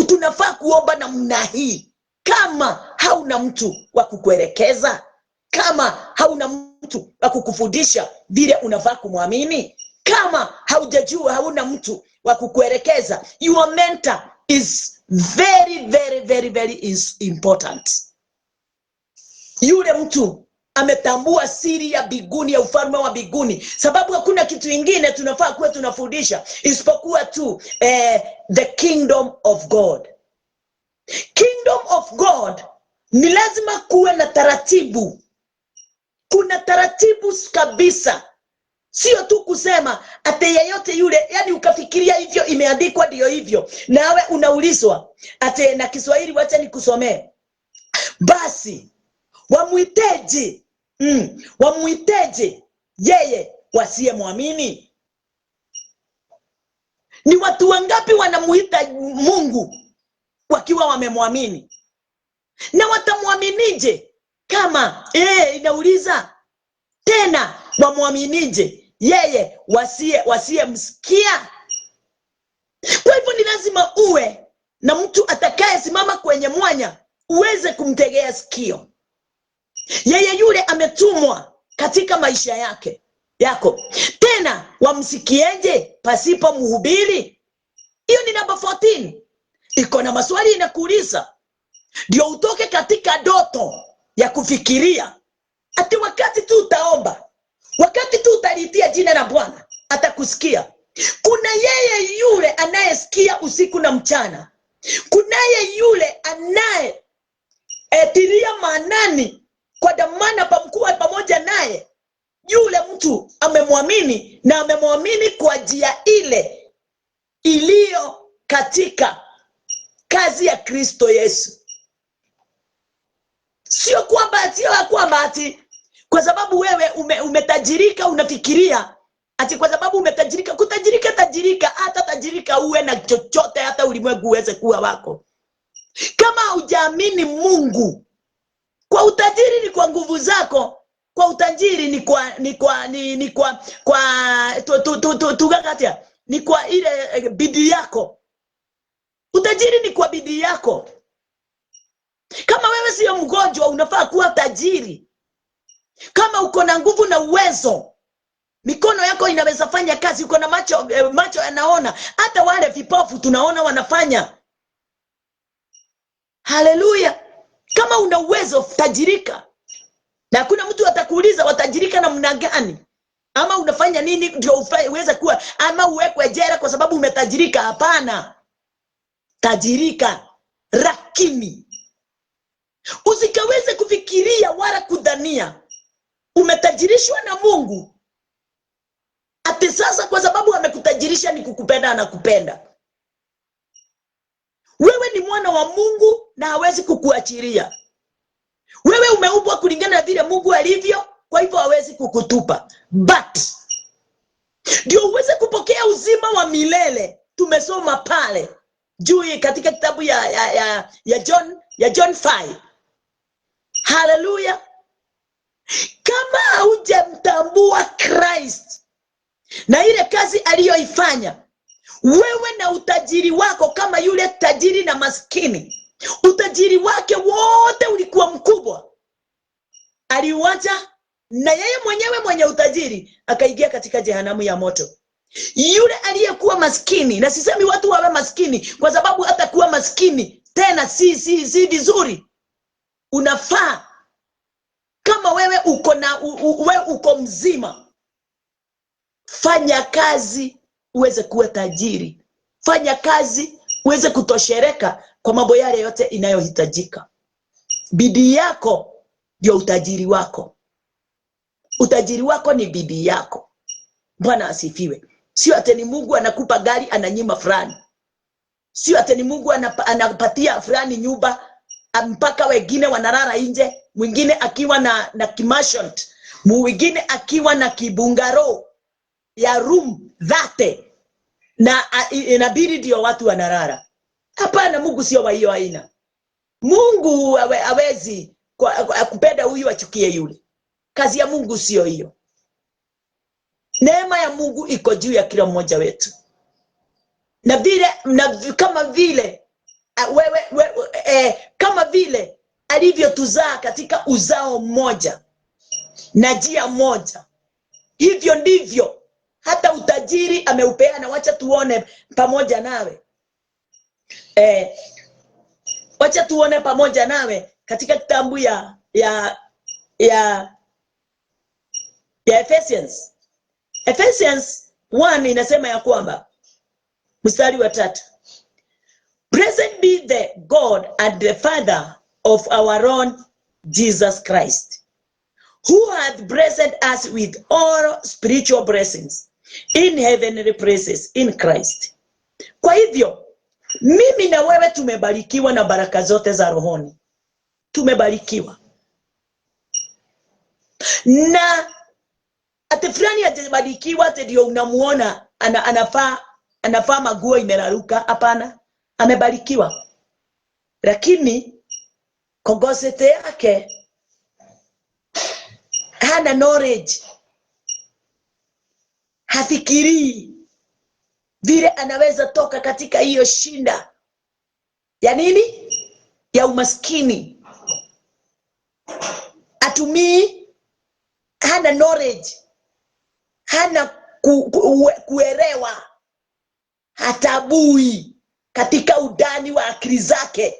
tunafaa kuomba namna hii kama hauna mtu wa kukuelekeza, kama hauna mtu wa kukufundisha vile unafaa kumwamini, kama haujajua, hauna mtu wa kukuelekeza? Your mentor is very very very very important. Yule mtu ametambua siri ya biguni, ya ufalme wa biguni, sababu hakuna kitu kingine tunafaa kuwa tunafundisha isipokuwa tu the kingdom of God. Kingdom of God ni lazima kuwe na taratibu. Kuna taratibu kabisa, sio tu kusema ate yeyote yule, yani ukafikiria hivyo imeandikwa ndio hivyo, nawe unaulizwa ate na Kiswahili, wacha nikusomee. Basi wamuiteje? Wamuiteje yeye wasiyemwamini? Ni watu wangapi wanamuita Mungu wakiwa wamemwamini? Na watamwaminije kama inauliza tena, wamwaminije yeye wasiyemsikia? Kwa hivyo ni lazima uwe na mtu atakaye simama kwenye mwanya uweze kumtegea sikio. Yeye yule ametumwa katika maisha yako. Tena wamsikieje pasipo mhubiri? Hiyo ni namba 14. Iko na maswali inakuuliza, ndio utoke katika ndoto ya kufikiria ati wakati tu utaomba, wakati tu utalitia jina la Bwana atakusikia. Kuna yeye yule anayesikia usiku na mchana. Kunaye yule anaye etilia maanani kwa dhamana pamkuwa pamoja naye. Yule mtu amemwamini, na amemwamini kwa njia ile iliyo katika kazi ya Kristo Yesu. Sio kwamba ati kwa sababu wewe umetajirika unafikiria ati kwa sababu umetajirika, tajirika hata tajirika uwe na chochote, hata ulimwengu uweze kuwa wako. Kama hujaamini Mungu, kwa utajiri ni kwa nguvu zako, kwa utajiri ni kwa ile bidii yako. Utajiri ni kwa bidii yako. Kama wewe sio mgonjwa unafaa kuwa tajiri. Kama uko na nguvu na uwezo, mikono yako inaweza fanya kazi, uko na macho yanaona, hata wale vipofu tunaona wanafanya. Haleluya. Kama una uwezo tajirika. Na hakuna mtu atakuuliza watajirika namna gani, ama unafanya nini ndio uweze kuwa, ama uwekwe jela kwa sababu umetajirika. Hapana. Tajirika, lakini usikaweze kufikiria wala kudhania umetajirishwa na Mungu ati sasa kwa sababu amekutajirisha ni kukupenda, anakupenda. Wewe ni mwana wa Mungu na hawezi kukuachilia. Wewe umeumbwa kulingana na vile Mungu alivyo, kwa hivyo hawezi kukutupa. But ndio uweze kupokea uzima wa milele. Tumesoma pale juu katika kitabu ya John 5. Haleluya. Kama hujamtambua Christ na ile kazi aliyoifanya, wewe na utajiri wako kama yule tajiri na maskini, utajiri wake wote ulikuwa mkubwa, aliuacha, na yeye mwenyewe mwenye utajiri akaingia katika jehanamu ya moto. Yule aliyekuwa maskini, na sisemi watu wawe maskini kwa sababu hata kuwa maskini tena si vizuri. Unafaa kama wewe uko mzima, fanya kazi uweze kuwa tajiri. Fanya kazi uweze kutoshereka kwa mambo yale yote inayohitajika. Bidii yako ndio utajiri wako. Utajiri wako ni bidii yako. Bwana asifiwe. Sio ati ni Mungu anakupa gari ananyima fulani. Sio ati ni Mungu anapatia fulani nyumba mpaka wengine wanalala nje, mwingine akiwa na kimashont, mwingine akiwa na kibungaro ya room dhate na inabidi ndio watu wanalala. Hapana, Mungu sio wa hiyo aina. Mungu hawezi kupenda huyu achukie yule. Kazi ya Mungu sio hiyo. Neema ya Mungu iko juu ya kila mmoja wetu. Kama vile kama vile alivyotuzaa katika uzao mmoja na njia moja, hivyo ndivyo hata utajiri ameupeana. Wacha tuone pamoja nawe. Wacha tuone pamoja nawe katika kitabu ya Ephesians. Ephesians 1 inasema ya kwamba mstari wa 3. Blessed be the God and the Father of our Lord Jesus Christ, who hath blessed us with all spiritual blessings in heavenly places in Christ. Kwa hivyo, mimi na wewe tumebarikiwa na baraka zote za rohoni. Tumebarikiwa. Na ati fulani hajabarikiwa ati ndio unamuona anafaa maguo imeraruka. Hapana, amebarikiwa. Lakini kongosete yake hana knowledge. Hafikiri vile anaweza toka katika hiyo shinda ya nini? Ya umaskini. Atumii, hana knowledge, hana kuelewa, hatabui katika udani wa akili zake.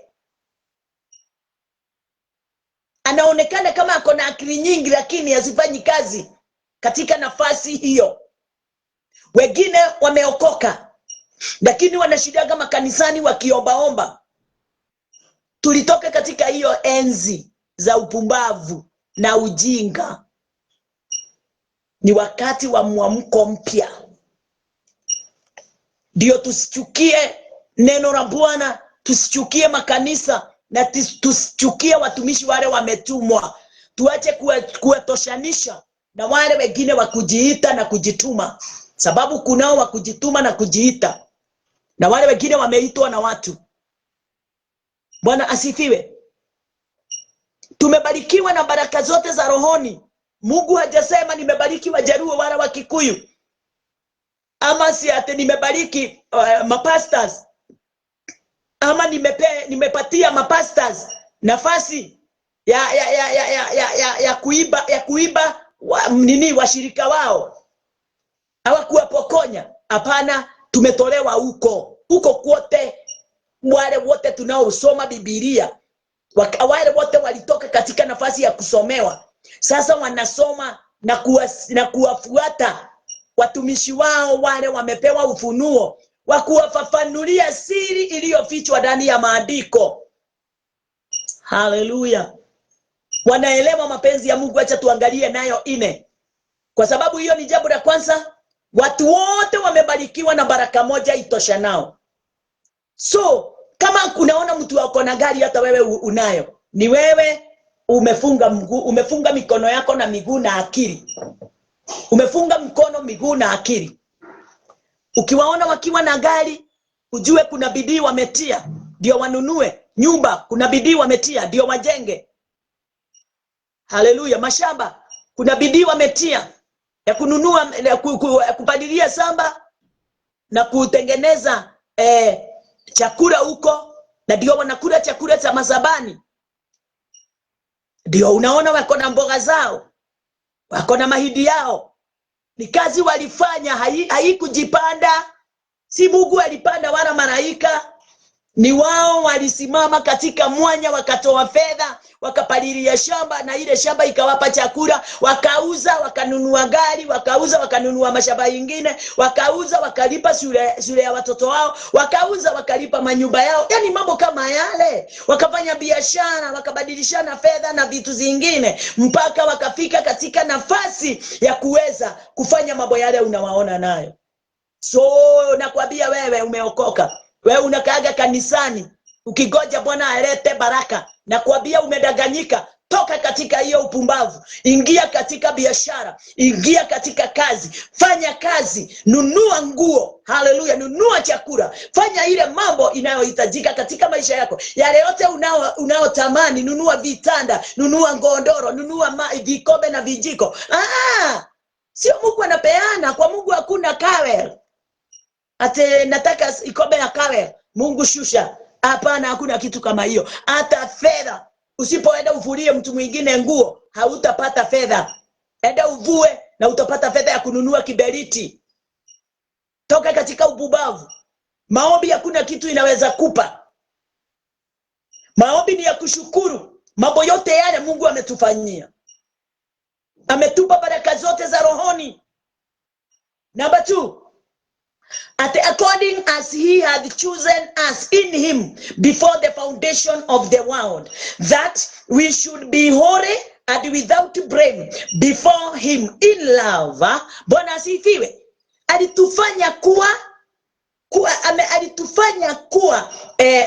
Anaonekana kama ako na akili nyingi, lakini hazifanyi kazi katika nafasi hiyo. Wengine wameokoka, lakini wanashidaga makanisani wakiombaomba. Tulitoka katika hiyo enzi za upumbavu na ujinga. Ni wakati wa mwamko mpya. Ndio tusichukie neno la Bwana, tusichukie makanisa, na tusichukie watumishi wale wametumwa. Tuache kuwatoshanisha na wale wengine wa kujiita na kujituma. Sababu kunao wa kujituma na kujiita, na wale wengine wameitwa na watu. Bwana asifiwe. Tumebarikiwa na baraka zote za rohoni. Mungu hajasema nimebariki Wajaruo wala Wakikuyu, ama si ati nimebariki mapastors, ama nimepatia mapastors nafasi ya kuiba washirika wao, hawakuwapokonya. Hapana, tumetolewa huko kwote. Wale wote tunaosoma Biblia, wale wote walitoka katika nafasi ya kusomewa. Sasa wanasoma na kuwafuata watumishi wao wale wamepewa ufunuo wa kuwafafanulia siri iliyofichwa ndani ya maandiko. Haleluya. Wanaelewa mapenzi ya Mungu. Acha tuangalie nayo 4. Kwa sababu hiyo ni jambo la kwanza. Watu wote wamebarikiwa na baraka moja itosha nao. So, kama unaona mtu wako na gari hata wewe unayo, ni wewe umefunga mikono yako na miguu na akili. Umefunga mkono, miguu na akili. Ukiwaona wakiwa na gari, ujue kuna bidii wametia ndio wanunue nyumba, kuna bidii wametia ndio wajenge. Haleluya. Mashamba, kuna bidii wametia ya kununua, kupalilia shamba na kutengeneza chakula huko, na ndio wanakula chakula cha mazabani. Ndio unaona wako na mboga zao, wako na mahindi yao. Ni kazi walifanya, haikujipanda. Si Mungu alipanda wala malaika. Ni wao walisimama katika mwanya, wakatoa fedha, wakapalilia shamba, na ile shamba ikawapa chakula. Wakauza, wakanunua gari, wakauza, wakanunua mashamba mengine, wakauza, wakalipa shule ya watoto wao, wakauza, wakalipa manyumba yao. Yani mambo kama yale. Wakafanya biashara, wakabadilishana fedha na vitu zingine, mpaka wakafika katika nafasi ya kuweza kufanya mambo yale unawaona nayo. So nakwambia wewe umeokoka, Wewe unakaaga kanisani ukigoja Bwana alete baraka, na kuambia umedanganyika. Toka katika hiyo upumbavu, ingia katika biashara, ingia katika kazi, fanya kazi, nunua nguo, haleluya, nunua chakula, fanya ile mambo inayohitajika katika maisha yako. Yale yote unaotamani, nunua vitanda, nunua ngondoro, nunua vikombe na vijiko. Sio Mungu anapeana. Kwa Mungu hakuna kawe. Ate nataka ikombe ya kawe, Mungu shusha. Hapana, hakuna kitu kama hiyo. Hata fedha, usipoenda uvulie mtu mwingine nguo, hautapata fedha. Enda uvue na utapata fedha ya kununua kiberiti. Toka katika ububavu. Maombi hakuna kitu inaweza kupa. Maombi ni ya kushukuru mambo yote yale Mungu ametufanyia. Ametupa baraka zote za rohoni. Number 2, according as he had chosen us in him before the foundation of the world, that we should be holy and without blame before him in love. Bwana asifiwe. Alitufanya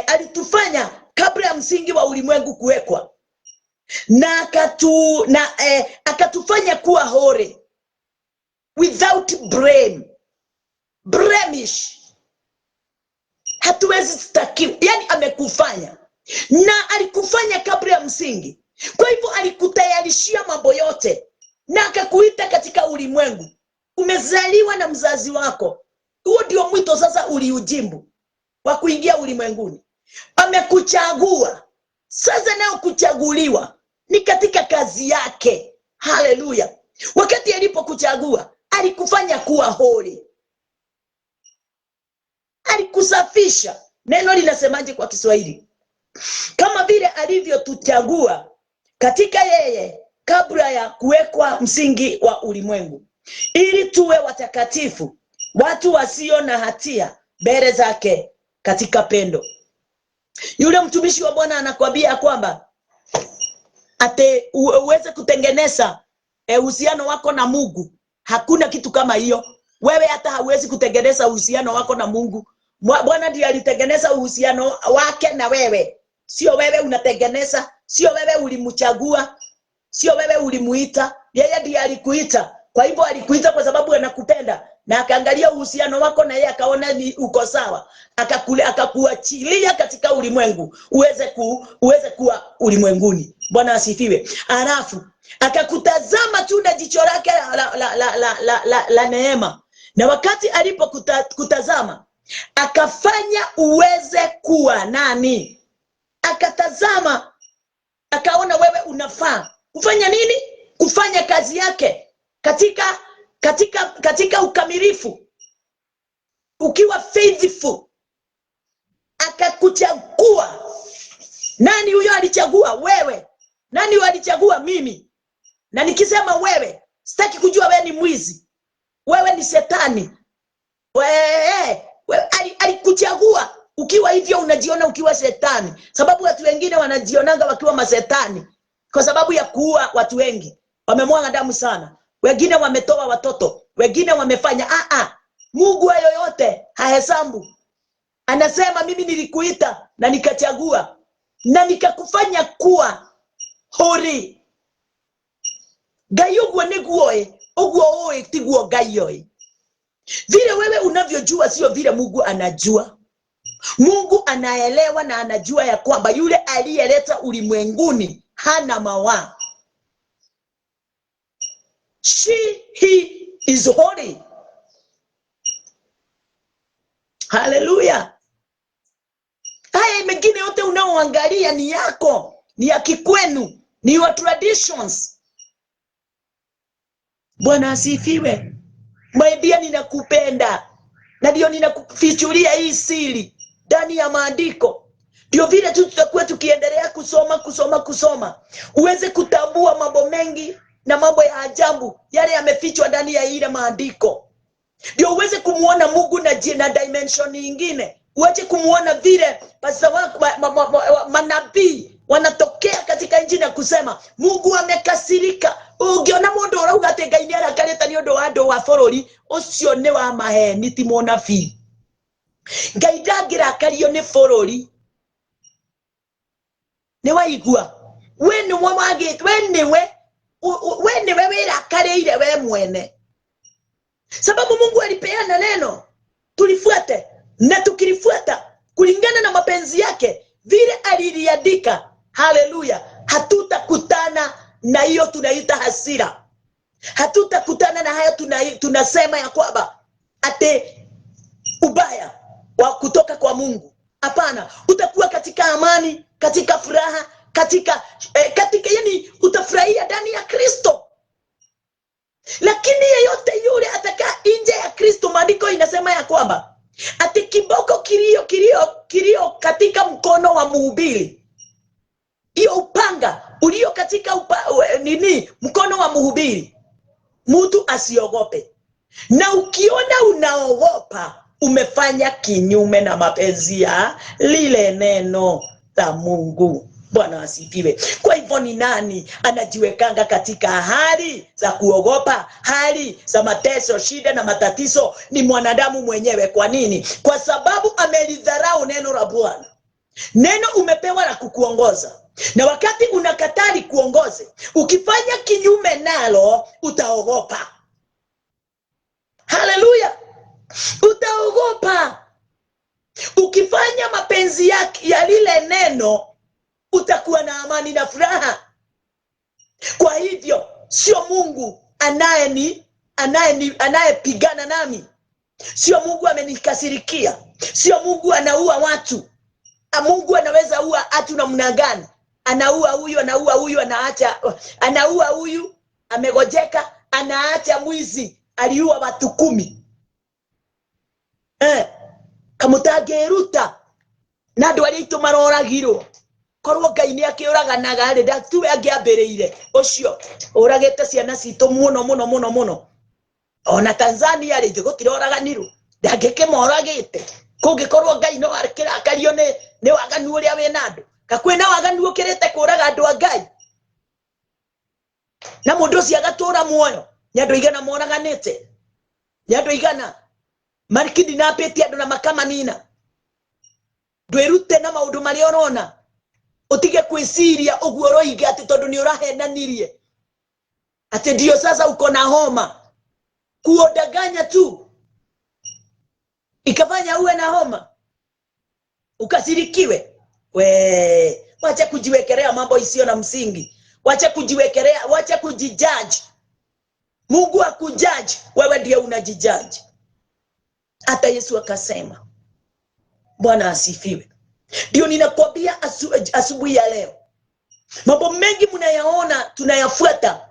alitufanya kabla ya msingi wa ulimwengu kuwekwa, na akatufanya kuwa holy without blemish. Hatuwezi stakiwa. Yani amekufanya, na alikufanya kabla ya msingi. Kwa hivyo alikutayarishia mambo yote, na akakuita katika ulimwengu. Umezaliwa na mzazi wako. Huo ndio mwito sasa uliujimbu wa kuingia ulimwenguni. Amekuchagua. Sasa nao kuchaguliwa ni katika kazi yake. Haleluya. Wakati alipokuchagua, alikufanya kuwa holy. Alikusafisha. Neno linasemaje kwa Kiswahili? Kama vile alivyotuchagua katika yeye kabla ya kuwekwa msingi wa ulimwengu, ili tuwe watakatifu, watu wasio na hatia mbele zake katika pendo. Yule mtumishi wa Bwana anakuambia kwamba uweze kutengeneza uhusiano wako na Mungu. Hakuna kitu kama hiyo. Wewe hata hauwezi kutengeneza uhusiano wako na Mungu. Bwana ndiye alitengeneza uhusiano wake na wewe. Sio wewe unatengeneza, sio wewe ulimchagua, sio wewe ulimuita. Yeye ndiye alikuita. Kwa hivyo alikuita kwa sababu anakupenda, na akaangalia uhusiano wako na yeye akaona ni uko sawa. Akakuachilia katika ulimwengu uweze kuwa ulimwenguni. Bwana asifiwe. Alafu akakutazama tu na jicho lake la neema. Na wakati alipokutazama, akafanya uweze kuwa nani? Akatazama, akaona wewe unafaa kufanya nini? Kufanya kazi yake katika ukamilifu, ukiwa faithful. Akakuchagua. Nani huyo alichagua? Wewe. Nani huyo alichagua? Mimi. Na nikisema wewe, sitaki kujua wewe ni mwizi, wewe ni shetani. Alikuchagua. Ukiwa hivyo unajiona ukiwa shetani, sababu watu wengine wanajionanga wakiwa masetani kwa sababu ya kuua watu wengi. Wamemwaga damu sana, wengine wametoa watoto, wengine wamefanya Mungu hayo yote hahesabu. Anasema mimi nilikuita na nikachagua na nikakufanya kuwa holy. Gayo gweneguoe oguoe tiguo gayo. Vile wewe unavyojua sio vile Mungu anajua. Mungu anaelewa na anajua ya kwamba yule aliyeleta ulimwenguni hana mawaa. He is holy. Hallelujah. Haya mengine yote unaoangalia ni yako, ni ya kikwenu, ni your traditions. Bwana asifiwe. Mwambie ninakupenda, na ndio ninakufichulia hii siri ndani ya maandiko. Ndio vile tu tutakuwa tukiendelea kusoma uweze kutambua mambo mengi na mambo ya ajabu yale yamefichwa ndani ya ile maandiko. Ndio uweze kumuona Mungu na dimension nyingine. Uache kumuona vile manabii wanatokea katika injili na kusema Mungu amekasirika. Ungiona mundu urauga ati Ngai niarakarita ni undu wa andu wa bururi ucio ni wa maheni ti munabii. Ngai ndangĩrakario nĩ bũrũri. Nĩ waigua? We nĩwe wagĩte, we nĩwe wĩrakarĩire we mwene. Sababu Mungu alipeana neno, tulifuate, na tukilifuata kulingana na mapenzi yake vile aliliandika, haleluya, hatutakutana na hiyo tunaita hasira. Hatutakutana na haya tunasema ya kwamba ate ubaya wa kutoka kwa Mungu. Hapana, utakuwa katika amani, katika furaha, katika yani utafurahia ndani ya Kristo. Lakini yeyote yule atakaa nje ya Kristo, maandiko inasema ya kwamba ati kiboko kilio katika mkono wa mhubiri. Hiyo upanga ulio katika mkono wa mhubiri, mtu asiogope. Na ukiona unaogopa, umefanya kinyume na mapenzi ya lile neno la Mungu. Bwana asifiwe. Kwa hivyo ni nani anajiwekanga katika hali za kuogopa, hali za mateso, shida na matatizo? Ni mwanadamu mwenyewe. Kwa nini? Kwa sababu amelidharau neno la Bwana. Neno umepewa la kukuongoza, na wakati unakatali kuongoze, ukifanya kinyume nalo, utaogopa. Haleluya! Utaogopa. Ukifanya mapenzi yake ya lile neno, utakuwa na amani na furaha. Kwa hivyo sio Mungu anayepigana nami. Sio Mungu amenikasirikia. Sio Mungu anaua watu. Mungu anaweza ua watu namna gani? Anaua huyu, anaua huyu, amegojeka, anaacha mwizi aliua watu 10. Kamutageruta na andu aritu maroragirwo. Korwo Ngai ni akiuraganaga ri ndatuwe angiambiriire ucio uragite ciana citu muno. Ona Tanzania ri gutirauraganirwo, ndangikimoragite. Kungikorwo Ngai no akirakario ni waganu uria wina andu. Kakwina waganu ukirite kuraga andu a Ngai, na mundu ucio agatura muoyo. Ni andu igana moraganite, ni andu igana marikidi na peti andu na makamanina. Ndwirute na maundu maria urona. Utige kwisiria uguo roiga ati tondu ni urahenanirie ati ndio sasa uko na homa. Kuodaganya tu ikafanya uwe na homa, ukasirikiwe. Wacha kujiwekelea mambo isiyo na msingi. Wacha kujiwekelea, wacha kujijudge. Mungu akujudge, wewe ndio unajijudge. Hata Yesu akasema. Bwana asifiwe. Ndio ninakwambia asubuhi ya leo, mambo mengi mnayaona tunayafuata.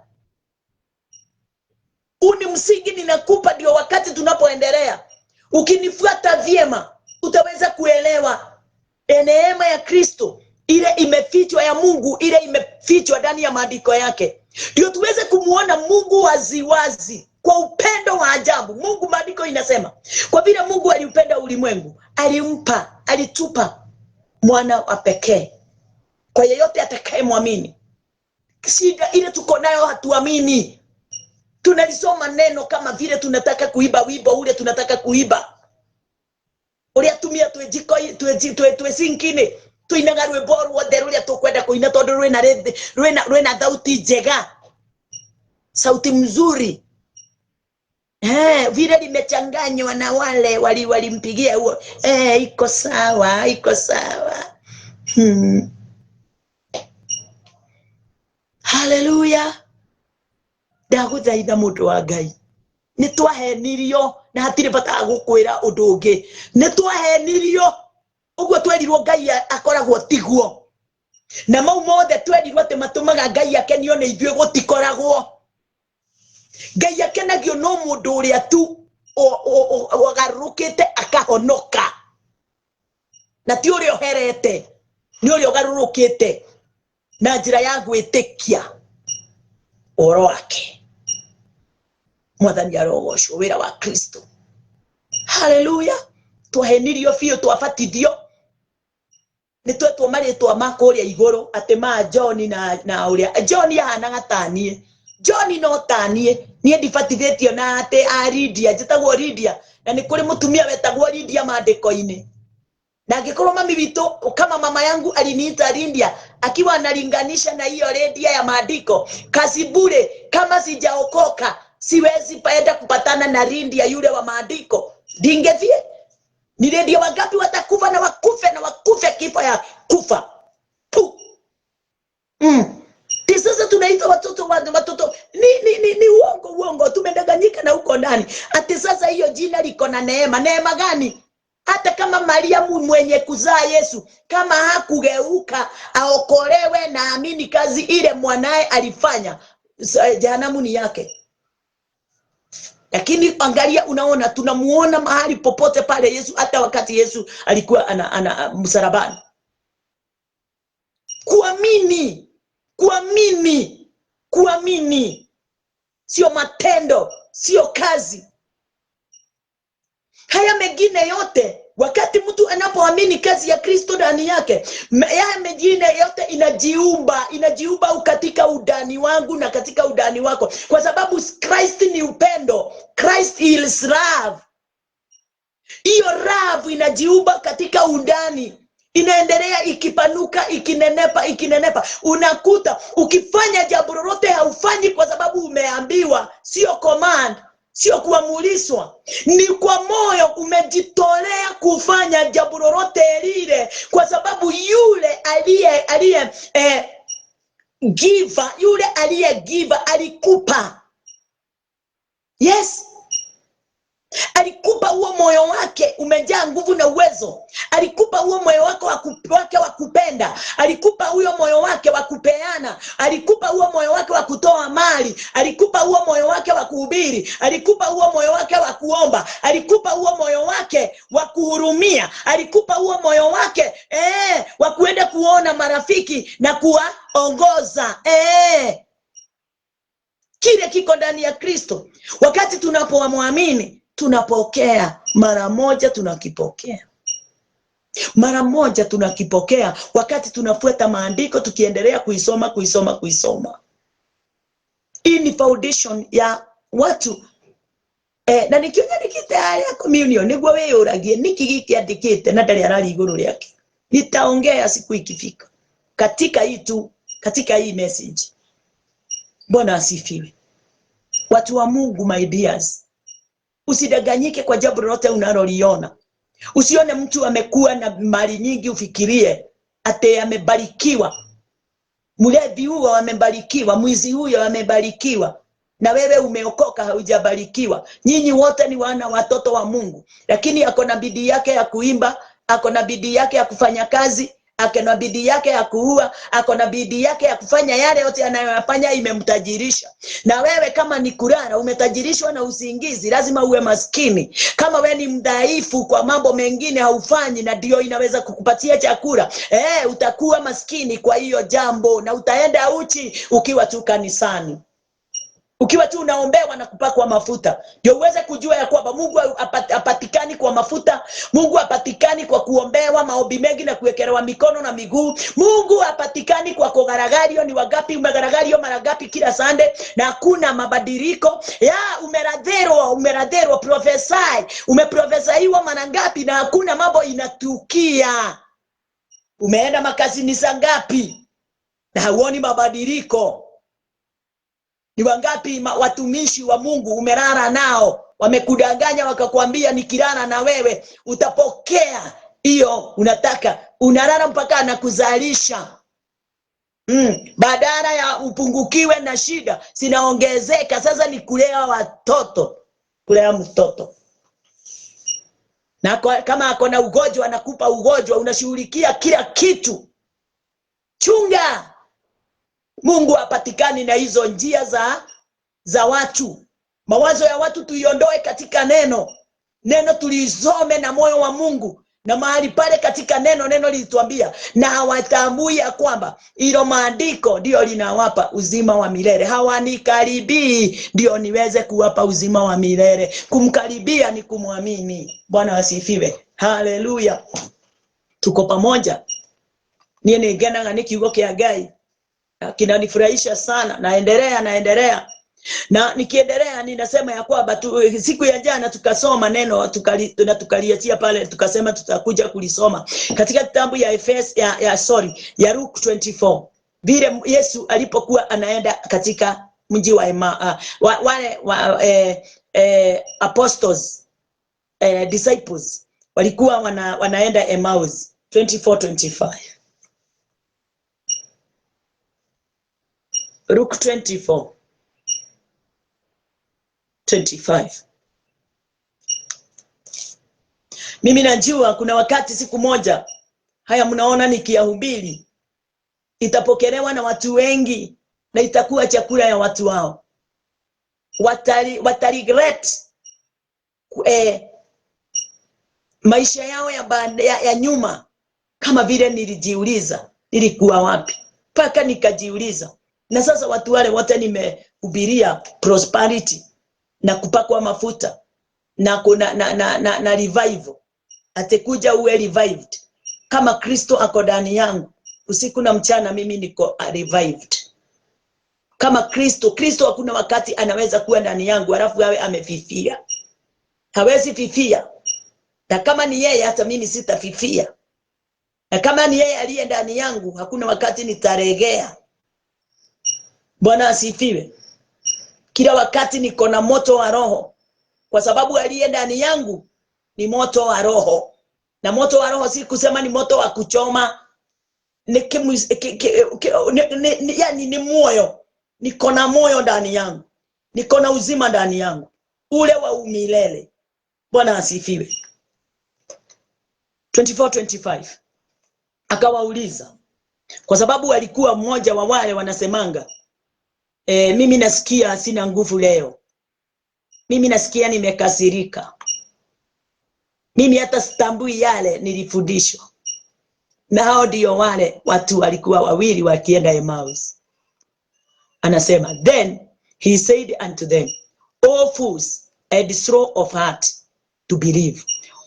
Uni msingi ninakupa, ndio wakati tunapoendelea. Ukinifuata vyema, utaweza kuelewa neema ya Kristo, ile imefichwa ya Mungu, ile imefichwa ndani ya maandiko yake. Ndio tuweze kumuona Mungu waziwazi kwa upendo wa ajabu. Mungu, maandiko inasema, kwa vile Mungu aliupenda ulimwengu, alitupa mwana wa pekee kwa yeyote atakayemwamini. Shida ile tuko nayo, hatuamini. Tunalisoma neno kama vile tunataka kuiba wimbo ule tunataka kuiba. Ule atumia tuwe sinkine, tuinaga rwimbo rwothe ruria tukwenda kuina tondu rwina thauti njega, sauti mzuri. Vile limechanganywa na wale walimpigia huo. Iko sawa, iko sawa. Haleluya. Ndaguthaitha mundu wa Ngai, ni twahenirio na hatire bata gukwira undu ungi. Ni twahenirio uguo twerirwo Ngai akoragwo tiguo, na mau mothe twerirwo ati matumaga Ngai akenio ni ithuĩ gutikoragwo. Ngai akenagio no mundu uria tu ogarurukite akahonoka, na ti uria oherete, ni uria ogarurukite na njira ya gwitikia oro wake. Mwathani arogocwo, wira wa Kristo. Haleluya. Twahenirio biũ, twabatithio. Ni twetwo maritwa makuria iguru ati ma John na uria John ahanaga tanie. John no tanie nie ndibatithĩtio na ate a Lydia njĩtagwo Lydia na nĩ kũrĩ mũtumia wetagwo Lydia maandĩko-inĩ. Na angĩkorwo mami witũ kama mama yangu aliniita Lydia akiwa analinganisha na hiyo Lydia ya maandiko, kazi bure. Kama sijaokoka siwezi paenda kupatana na Lydia yule wa maandiko. Ndingevie ni Lydia wangapi watakufa na wakufe kifo ya kufa. Sasa tunaita watoto ni uongo tumedanganyika na huko ndani. Ati sasa hiyo jina liko na neema. Neema gani? Hata kama Mariamu mwenye kuzaa Yesu kama hakugeuka aokolewe na amini kazi ile mwanae alifanya, jehanamu ni yake. Lakini angalia, unaona tunamuona mahali popote pale Yesu, hata wakati Yesu alikuwa ana msalabani. Kuamini sio matendo, sio kazi. Haya mengine yote, wakati mtu anapoamini kazi ya Kristo ndani yake, haya mengine yote inajiumba katika udani wangu na katika udani wako, kwa sababu Christ ni upendo. Christ is love. Hiyo love inajiumba katika udani, inaendelea ikipanuka, ikinenepa. Unakuta ukifanya jambo lolote haufanyi kwa sababu umeambiwa, sio command, sio kuamulishwa, ni kwa moyo umejitolea kufanya jambo lolote lile, kwa sababu yule aliye giver alikupa. Yes, alikupa huo moyo wake umejaa nguvu na uwezo. Alikupa huo moyo wake wa kupenda. Alikupa huo moyo wake wa kupeana. Alikupa huo moyo wake wa kutoa mali. Alikupa huo moyo wake wa kuhubiri. Alikupa huo moyo wake wa kuomba. Alikupa huo moyo wake wa kuhurumia. Alikupa huo moyo wake wa kuenda kuona marafiki na kuwaongoza. Kile kiko ndani ya Kristo. Wakati tunapomwamini, tunapokea mara moja, tunakipokea mara moja, tunakipokea wakati tunafuata maandiko, tukiendelea kuisoma. Hii ni foundation ya watu. Na nikiona nikite haya communion niguo weyuragie niki gikiandikite na ndari arari iguru riake. Nitaongea siku ikifika katika hii message. Bwana asifiwe. Watu wa Mungu, my dears, usidanganyike kwa jambo lolote unaloliona. Usione mtu amekuwa na mali nyingi ufikirie ate amebarikiwa. Mlevi huyo amebarikiwa, mwizi huyo amebarikiwa, na wewe umeokoka haujabarikiwa. Nyinyi wote ni watoto wa Mungu, lakini ako na bidii yake ya kuimba, ako na bidii yake ya kufanya kazi, ako na bidii yake ya kuua, ako na bidii yake ya kufanya yale yote anayoyafanya, imemtajirisha. Na wewe kama ni kulala, umetajirishwa na usingizi, lazima uwe maskini. Kama wewe ni mdhaifu kwa mambo mengine haufanyi, na ndio inaweza kukupatia chakula, utakuwa maskini kwa hiyo jambo, na utaenda uchi ukiwa tu kanisani, ukiwa tu unaombewa na kupakwa mafuta. Ndio uweze kujua ya kwamba Mungu hapatikani kwa mafuta. Mungu hapatikani kwa kuombewa maombi mengi na kuwekelewa mikono na miguu. Mungu hapatikani kwa kugaragario. Ni wangapi umegaragario mara ngapi kila Sunday na hakuna mabadiliko? Umeradherwa prophesy. Umeprofesaiwa mara ngapi na hakuna mambo inatukia? Umeenda makazini ngapi na hauoni mabadiliko? Ni wangapi watumishi wa Mungu umelala nao, wamekudanganya wakakwambia nikilala na wewe utapokea hiyo unataka, unalala mpaka anakuzalisha. Badala ya upungukiwe na shida zinaongezeka. Sasa ni kulea watoto, kulea mtoto. Na kama akona ugonjwa anakupa ugonjwa, unashughulikia kila kitu. Chunga. Mungu hapatikani na hizo njia za watu. Mawazo ya watu tuiondoe katika neno. Neno tulisome na moyo wa Mungu. Na mahali pale katika neno lilituambia, na hawatambui ya kwamba hilo maandiko ndio linawapa uzima wa milele. Hawanikaribia ndio niweze kuwapa uzima wa milele. Kumkaribia ni kumwamini. Bwana asifiwe. Haleluya. Tuko pamoja. Niye ngenaga nikiugo kia Ngai. kinanifurahisha sana. Naendelea na nikiendelea ninasema ya kwamba siku ya jana tukasoma neno tukaliachia pale, tukasema tutakuja kulisoma katika kitabu ya ya Luke 24, vile Yesu alipokuwa anaenda katika mji wa apostles, disciples walikuwa wanaenda Emmaus. 24:25. Luke 24:25. Mimi najua kuna wakati siku moja haya mnaona nikiyahubiri itapokelewa na watu wengi na itakuwa chakula ya watu wao. Wataregret maisha yao ya nyuma, kama vile nilijiuliza nilikuwa wapi, paka nikajiuliza. Na sasa watu wale wote nimehubiria prosperity na kupakwa mafuta na revival, atakuja uwe revived. Kama Kristo ako ndani yangu usiku na mchana, mimi niko revived. Kama Kristo hakuna wakati anaweza kuwa ndani yangu alafu awe amefifia. Hawezi fifia. Na kama ni yeye, hata mimi sitafifia. Na kama ni yeye aliye ndani yangu, hakuna wakati nitaregea. Bwana asifiwe. Kila wakati niko na moto wa Roho, kwa sababu aliye ndani yangu ni moto wa Roho. Na moto wa Roho si kusema ni moto wa kuchoma, yani ni moyo. Niko na moyo ndani yangu, niko na uzima ndani yangu, ule wa umilele. Bwana asifiwe. 24:25. Akawauliza, kwa sababu alikuwa mmoja wa wale wanasemanga, mimi nasikia sina nguvu leo, mimi nasikia nimekasirika, mimi hata sitambui yale nilifundishwa. Na hao ndio wale watu walikuwa wawili wakienda Emmaus. Anasema, then he said unto them, O fools and slow of heart to believe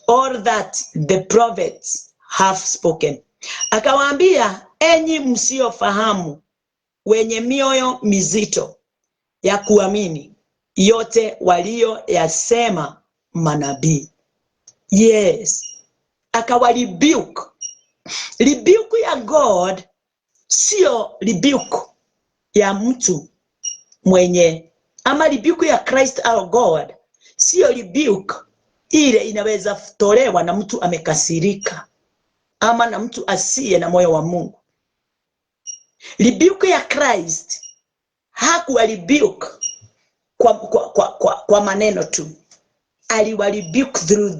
all that the prophets have spoken. Akawaambia, enyi msiofahamu, wenye mioyo mizito ya kuamini yote walio yasema manabii. Yes. Akawaribuke. Rebuke ya God sio rebuke ya mtu mwenye, ama rebuke ya Christ our God sio rebuke ile inaweza tolewa na mtu amekasirika ama na mtu asiye na moyo wa Mungu. Rebuke ya Christ hakuwa rebuke kwa maneno tu, aliwa rebuke through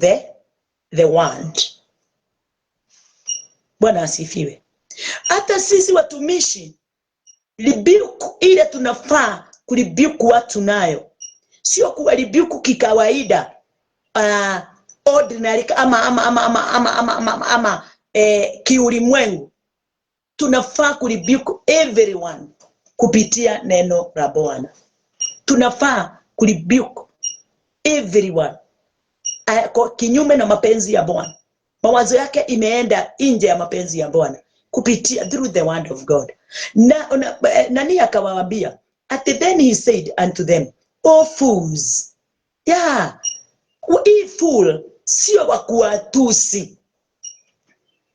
the word. Bwana asifiwe. Hata sisi watumishi, rebuke ile tunafaa kurebuke watu nayo sio kuwa rebuke kikawaida, ordinary ama kiulimwengu. Tunafaa kurebuke everyone kupitia neno la Bwana. Tunafaa kurebuke everyone kinyume na mapenzi ya Bwana. Mawazo yake imeenda nje ya mapenzi ya Bwana kupitia through the word of God. Nani akawaambia, then he said unto them, O fools. Yeah. Hii fool sio wa kuwatusi.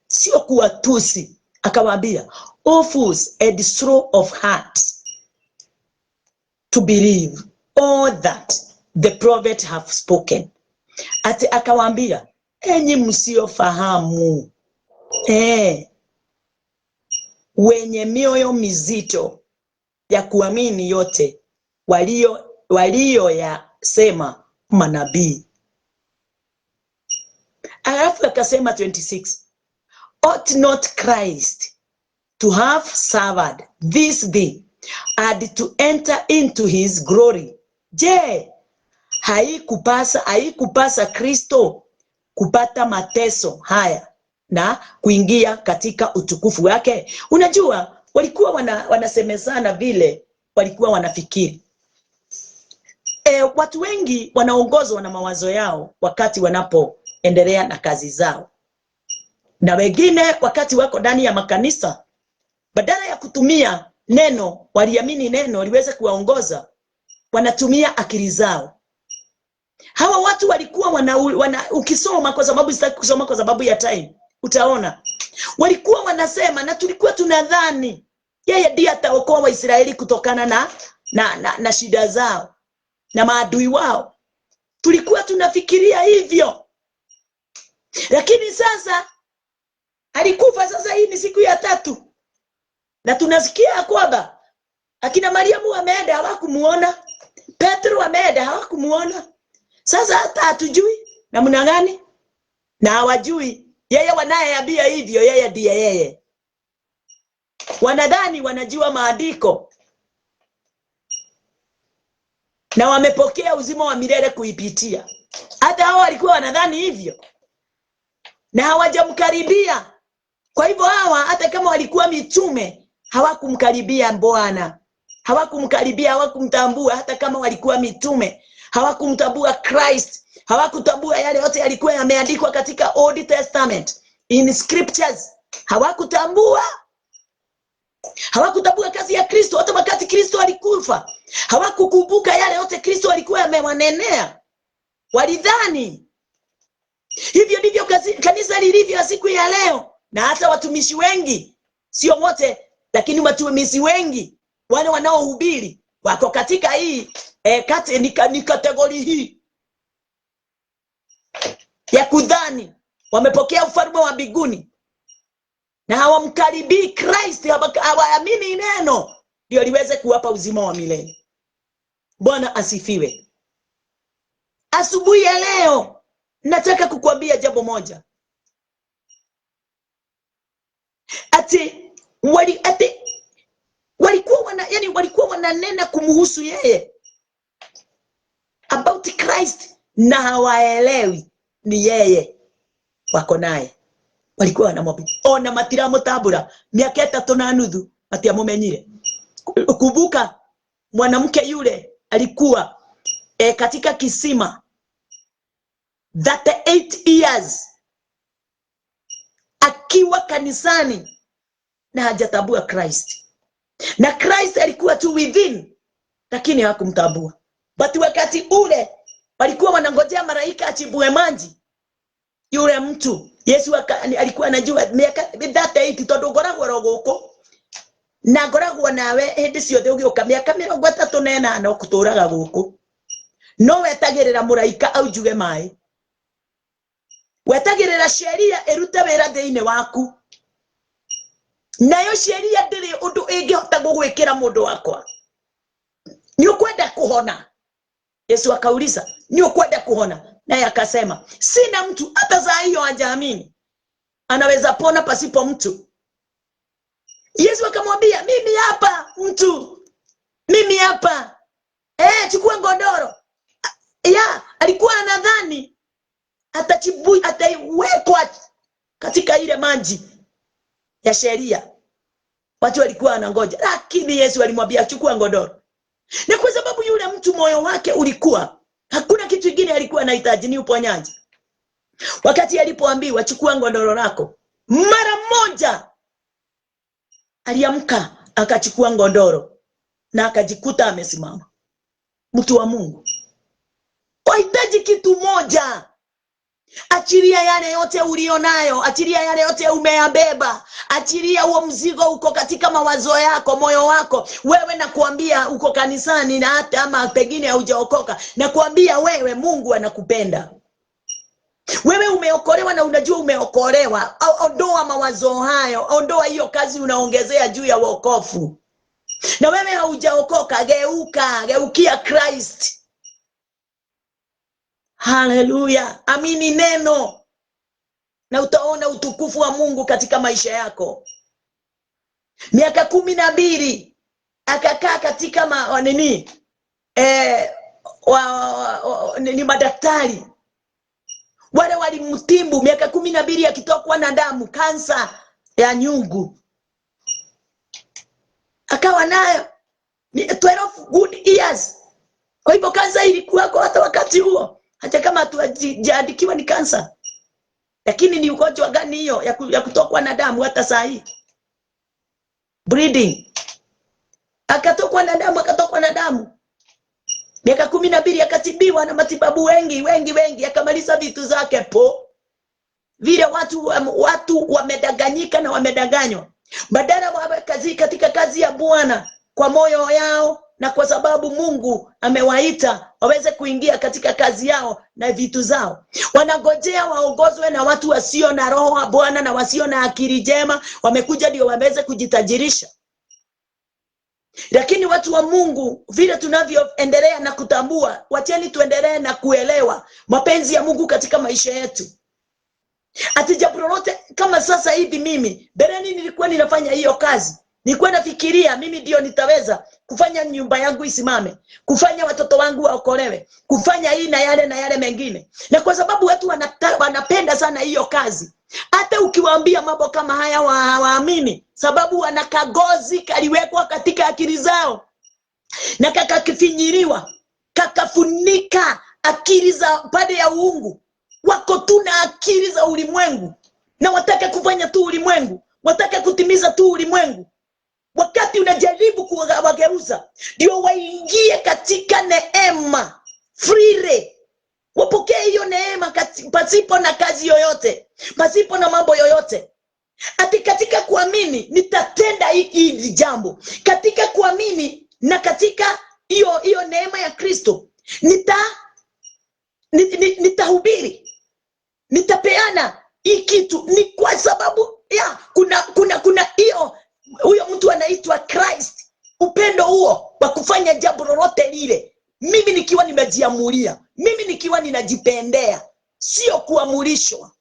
Sio kuwatusi. Akawaambia, O fools and slow of heart to believe all that the prophet have spoken. Akawaambia, enyi msiofahamu, wenye mioyo mizito ya kuamini yote walio yasema manabii. Alafu akasema 26, ought not Christ to have suffered this day and to enter into his glory? Je, haikupasa Kristo kupata mateso haya na kuingia katika utukufu wake? Unajua, walikuwa wanasemezana vile walikuwa wanafikiri. Watu wengi wanaongozwa na mawazo yao wakati wanapoendelea na kazi zao. Na wengine wakati wako ndani ya makanisa, badala ya kutumia neno, waliamini neno liweze kuwaongoza, wanatumia akili zao. Hawa watu walikuwa ukisoma, kwa sababu sitaki kusoma kwa sababu ya time, utaona walikuwa wanasema, na tulikuwa tunadhani yeye ndiye ataokoa Waisraeli kutokana na shida zao na maadui wao. Tulikuwa tunafikiria hivyo, lakini sasa alikufa. Sasa hii ni siku ya 3, na tunasikia kwamba akina Mariamu wameenda hawakumuona, Petro wameenda hawakumuona. Sasa hata hatujui namna gani, na hawajui yeye wanayeambia hivyo yeye ndiye yeye. Wanadhani wanajua maandiko na wamepokea uzima wa milele kuipitia. Hata hao walikuwa wanadhani hivyo na hawajamkaribia. Kwa hivyo hawa hata kama walikuwa mitume hawakumkaribia Bwana, hawakumkaribia, hawakumtambua. Hata kama walikuwa mitume hawakumtambua Christ, hawakutambua yale yote yalikuwa yameandikwa katika Old Testament, in scriptures. Hawakutambua kazi ya Kristo. Hata wakati Kristo alikufa hawakukumbuka yale yote Kristo alikuwa amewanenea. Walidhani. Hivyo ndivyo kanisa lilivyo siku ya leo, na hata watumishi wengi, sio wote lakini watumishi wengi, wale wanaohubiri wako katika hii ni kategori hii ya kudhani wamepokea ufalme wa mbinguni na hawamkaribii Christ, hawaamini neno ndio liweze kuwapa uzima wa milele. Bwana asifiwe. Asubuhi ya leo nataka kukuambia jambo moja. Walikuwa wananena kumhusu yeye, about Christ, na hawaelewi ni yeye wako naye. Walikuwa wanamwambia ona matira tabura miaka 3.5 matiamumenyire. Kumbuka mwanamke yule alikuwa katika kisima 38 years akiwa kanisani na hajatambua Christ, na Christ alikuwa tu within, lakini hakumtambua. But wakati ule walikuwa wanangojea malaika achibue maji, yule mtu Yesu alikuwa anajua miaka 38 tondu ngoragwo roguko na ngoragwo nawe hindi ciothe ugioka miaka 38 okuturaga guku, no wetagirira muraika aujuge mai, wetagirira sheria erute wira thiini waku, nayo sheria ndiri undu ingihota gugwikira mundu wakwa. Ni ukwenda kuhona? Yesu akauliza, ni ukwenda kuhona? Naye akasema, sina mtu hata saa hiyo hajaamini anaweza pona pasipo mtu. Yesu akamwambia, mimi hapa mtu, mimi hapa. Chukua godoro. Alikuwa anadhani ataiwekwa katika ile maji ya sheria. Watu walikuwa wanangoja, lakini Yesu alimwambia chukua godoro. Na kwa sababu yule mtu moyo wake ulikuwa, hakuna kitu kingine alikuwa anahitaji, ni uponyaji. Wakati alipoambiwa chukua godoro lako, mara moja aliamka akachukua godoro na akajikuta amesimama. Mtu wa Mungu, wahitaji kitu moja. Achilia yale yote ulionayo, achilia yale yote umeyabeba, achilia huo mzigo uko katika mawazo yako, moyo wako. Wewe nakuambia uko kanisani na hata ama pengine haujaokoka, nakuambia wewe Mungu anakupenda. Wewe umeokolewa na unajua umeokolewa. Ondoa mawazo hayo, ondoa hiyo kazi unaongezea juu ya wokovu. Na wewe haujaokoka, geukia Christ. Haleluya. Amini neno na utaona utukufu wa Mungu katika maisha yako. Miaka 12 akakaa katika ni madaktari. Wale walimtibu miaka 12 akitokwa na damu, kansa ya nyungu. Akawa nayo 12 good years. Kwa hivyo kansa ilikuwa kwa hata wakati huo, hata kama hatujaandikiwa ni kansa. Lakini ni ugonjwa gani hiyo ya kutokwa na damu hata saa hii? Bleeding. akatokwa na damu. Miaka 12 akatibiwa na matibabu wengi, akamaliza vitu zake po. Vile watu wamedanganyika na wamedanganywa. Badala wawe katika kazi ya Bwana kwa moyo yao, na kwa sababu Mungu amewaita waweze kuingia katika kazi yao na vitu zao, wanangojea waongozwe na watu wasio na roho wa Bwana na wasio na akili njema. Wamekuja ndio waweze kujitajirisha. Lakini watu wa Mungu, vile tunavyoendelea na kutambua, wacheni tuendelee na kuelewa mapenzi ya Mungu katika maisha yetu. Ati jambo lolote kama sasa hivi, mimi bereni nilikuwa ninafanya hiyo kazi, nilikuwa nafikiria mimi ndio nitaweza kufanya nyumba yangu isimame, kufanya watoto wangu waokolewe, kufanya hii na yale mengine. Na kwa sababu watu wanapenda sana hiyo kazi, hata ukiwaambia mambo kama haya hawaamini, sababu wanakagozi kaliwekwa katika akili zao na kakakifinyiriwa, kakafunika akili za pande ya uungu. Wako tu na akili za ulimwengu na wataka kufanya tu ulimwengu, wataka kutimiza tu ulimwengu. Wakati unajaribu kuwageuza ndio waingie katika neema freely, wapokee hiyo neema pasipo na kazi yoyote, pasipo na mambo yoyote. Ati katika kuamini nitatenda hili jambo, katika kuamini na katika hiyo neema ya Kristo nitahubiri, nitapeana hii kitu. Ni kwa sababu ya kuna hiyo, huyo mtu anaitwa Christ, upendo huo wa kufanya jambo lolote lile, mimi nikiwa nimejiamulia, mimi nikiwa ninajipendea, sio kuamurishwa.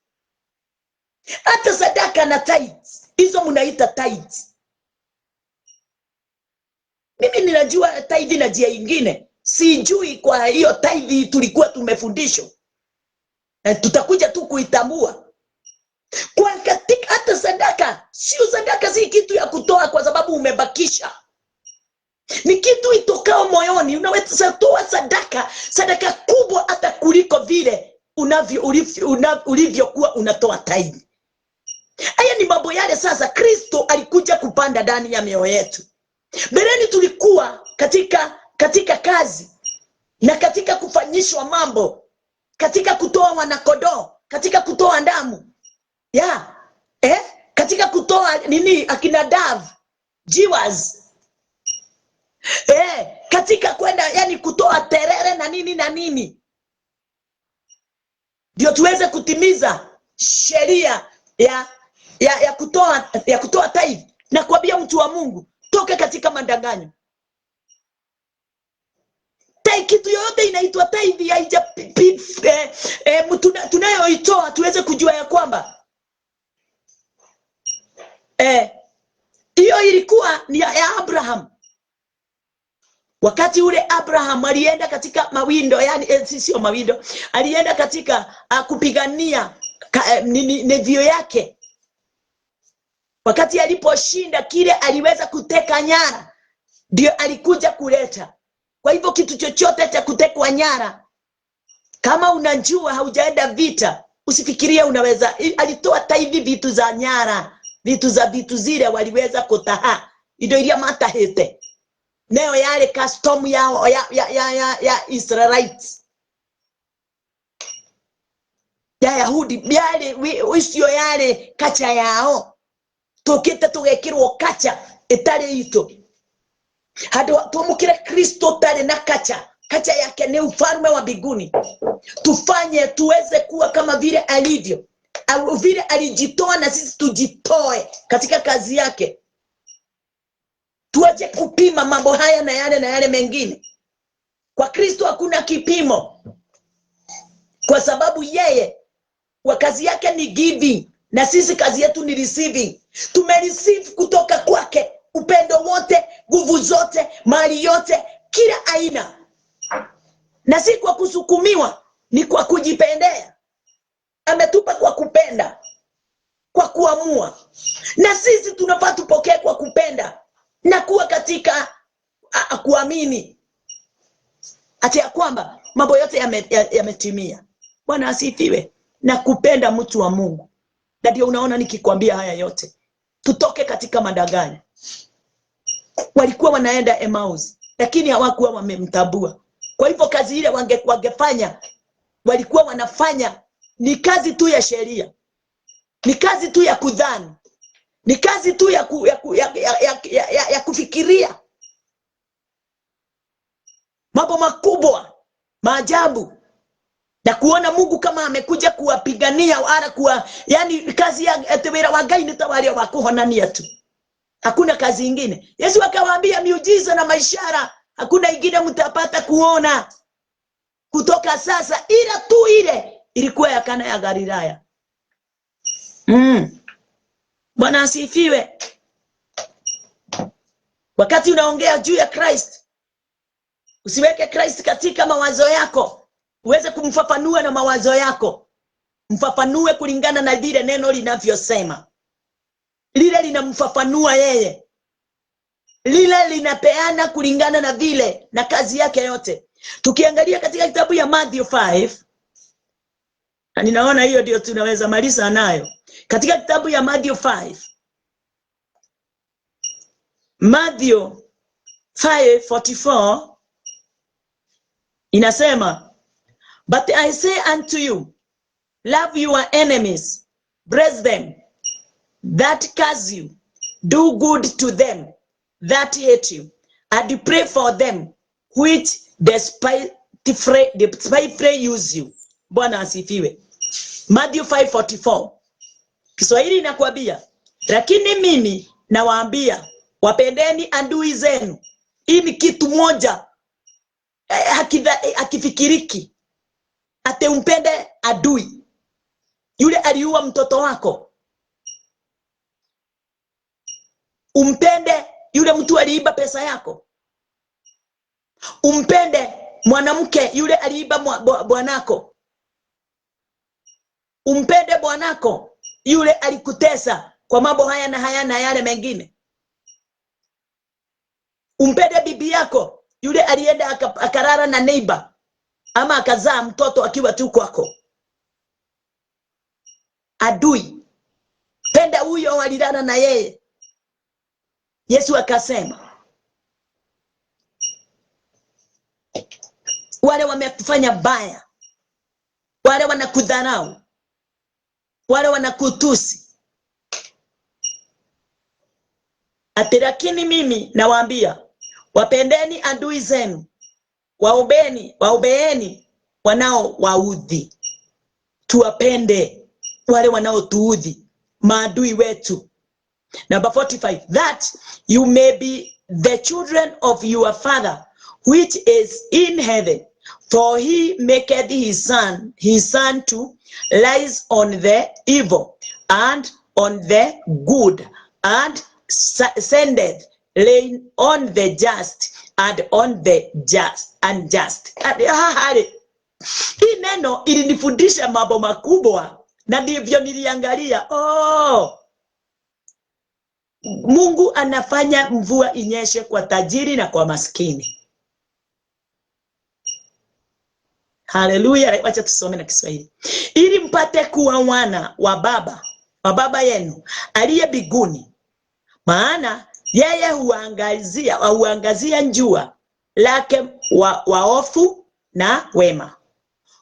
Hata sadaka na tithes, hizo mnaita tithes. Mimi ninajua tithe na njia nyingine, sijui. Kwa hiyo tithe tulikuwa tumefundishwa, tutakuja tu kuitambua. Kwa katika hata sadaka, sio sadaka, si kitu ya kutoa kwa sababu umebakisha. Ni kitu itokao moyoni. Unaweza toa sadaka kubwa hata kuliko vile ulivyokuwa unatoa tithe. Haya ni mambo yale sasa Kristo alikuja kupanda ndani ya mioyo yetu. Bereni tulikuwa katika kazi na katika kufanyishwa mambo, katika kutoa wanakondoo, katika kutoa damu. Katika kutoa akina Dav, Jiwas. Katika kwenda kutoa terere na nini. Ndio tuweze kutimiza sheria ya kutoa tithe. Na kuambia mtu wa Mungu, toke katika madanganyo. Kitu yoyote inaitwa tithe tunayoitoa tuweze kujua ya kwamba hiyo ilikuwa ni ya Abraham. Wakati ule Abraham alienda katika mawindo, sio mawindo, alienda katika kupigania nevio yake. Wakati aliposhinda kile aliweza kuteka nyara, ndio alikuja kuleta. Kwa hivyo kitu chochote cha kutekwa nyara, kama unajua haujaenda vita, usifikirie unaweza. Alitoa tithe vitu za nyara, vitu zile waliweza kutaha, ndio ile matahete neo yale custom yao ya Israelites, ya Yahudi, yale usio yale kacha yao. Tokete tugekirwo kacha etale ito hadi tumukire Kristo tale na kacha yake ni ufalme wa mbinguni. Tufanye tuweze kuwa kama vile alivyo, vile alijitoa, na sisi tujitoe katika kazi yake. Tuache kupima mambo haya na yale mengine. Kwa Kristo hakuna kipimo, kwa sababu yeye wa kazi yake ni giving, na sisi kazi yetu ni receiving. Tumereceive kutoka kwake upendo wote, nguvu zote, mali yote, kila aina. Na si kwa kusukumiwa, ni kwa kujipendea. Ametupa kwa kupenda, kwa kuamua. Na sisi tunafaa tupokee kwa kupenda na kuwa katika kuamini ati ya kwamba mambo yote yametimia. Bwana asifiwe. Na kupenda mtu wa Mungu. Na ndio unaona nikikwambia haya yote, tutoke katika madanganyo. walikuwa wanaenda Emmaus, lakini hawakuwa wamemtambua. Kwa hivyo kazi ile wangefanya, walikuwa wanafanya ni kazi tu ya sheria, ni kazi tu ya kudhani, ni kazi tu ya kufikiria mambo makubwa, maajabu, na kuona Mungu kama amekuja kuwapigania wala yani kazi ya tewera wa Ngai ni tawari wa kuhonania tu. Hakuna kazi nyingine. Yesu akawaambia miujiza na maishara hakuna ingine mtapata kuona kutoka sasa, ila tu ile ilikuwa ya Kana ya Galilaya. Bwana asifiwe. Wakati unaongea juu ya Christ, usiweke Christ katika mawazo yako. Uweze kumfafanua na mawazo yako. Mfafanue kulingana na vile neno linavyosema. Lile linamfafanua yeye. Lile linapeana kulingana na vile na kazi yake yote. Tukiangalia katika kitabu ya Matthew 5, na ninaona hiyo ndio tunaweza maliza nayo. Katika kitabu ya Matthew 5, Matthew 5:44 inasema, but I say unto you, love your enemies, bless them that curse you, do good to them that hate you, and pray for them which despitefully use you. Bwana asifiwe. Matthew 5:44. Kiswahili inakwambia, lakini mimi nawaambia, wapendeni adui zenu. Hii ni kitu moja hakifikiriki. Ate umpende adui. Yule aliua mtoto wako. Umpende yule mtu aliiba pesa yako. Umpende mwanamke yule aliiba bwanako. Umpende bwanako yule alikutesa kwa mambo haya na haya na yale mengine. Umpende bibi yako yule alienda akarara na neighbor ama akazaa mtoto akiwa tu kwako. Adui, penda huyo walilala na yeye. Yesu akasema, wale wamekufanya baya, wale wanakudharau, wale wanakutusi, ati lakini mimi nawaambia, wapendeni adui zenu, waobeeni wanao waudhi. Tuwapende wale wanaotuudhi, maadui wetu. Number 45, that you may be the children of your Father which is in heaven, for he maketh his sun to rise on the evil and on the good, and sendeth rain on the just and on the unjust. Hii neno ilinifundisha mambo makubwa, na ndivyo niliangalia. Mungu anafanya mvua inyeshe kwa tajiri na kwa maskini. Haleluya. Wacha tusome na Kiswahili. Ili mpate kuwa wana wa baba yenu aliye mbinguni, maana yeye huangazia jua lake waofu na wema,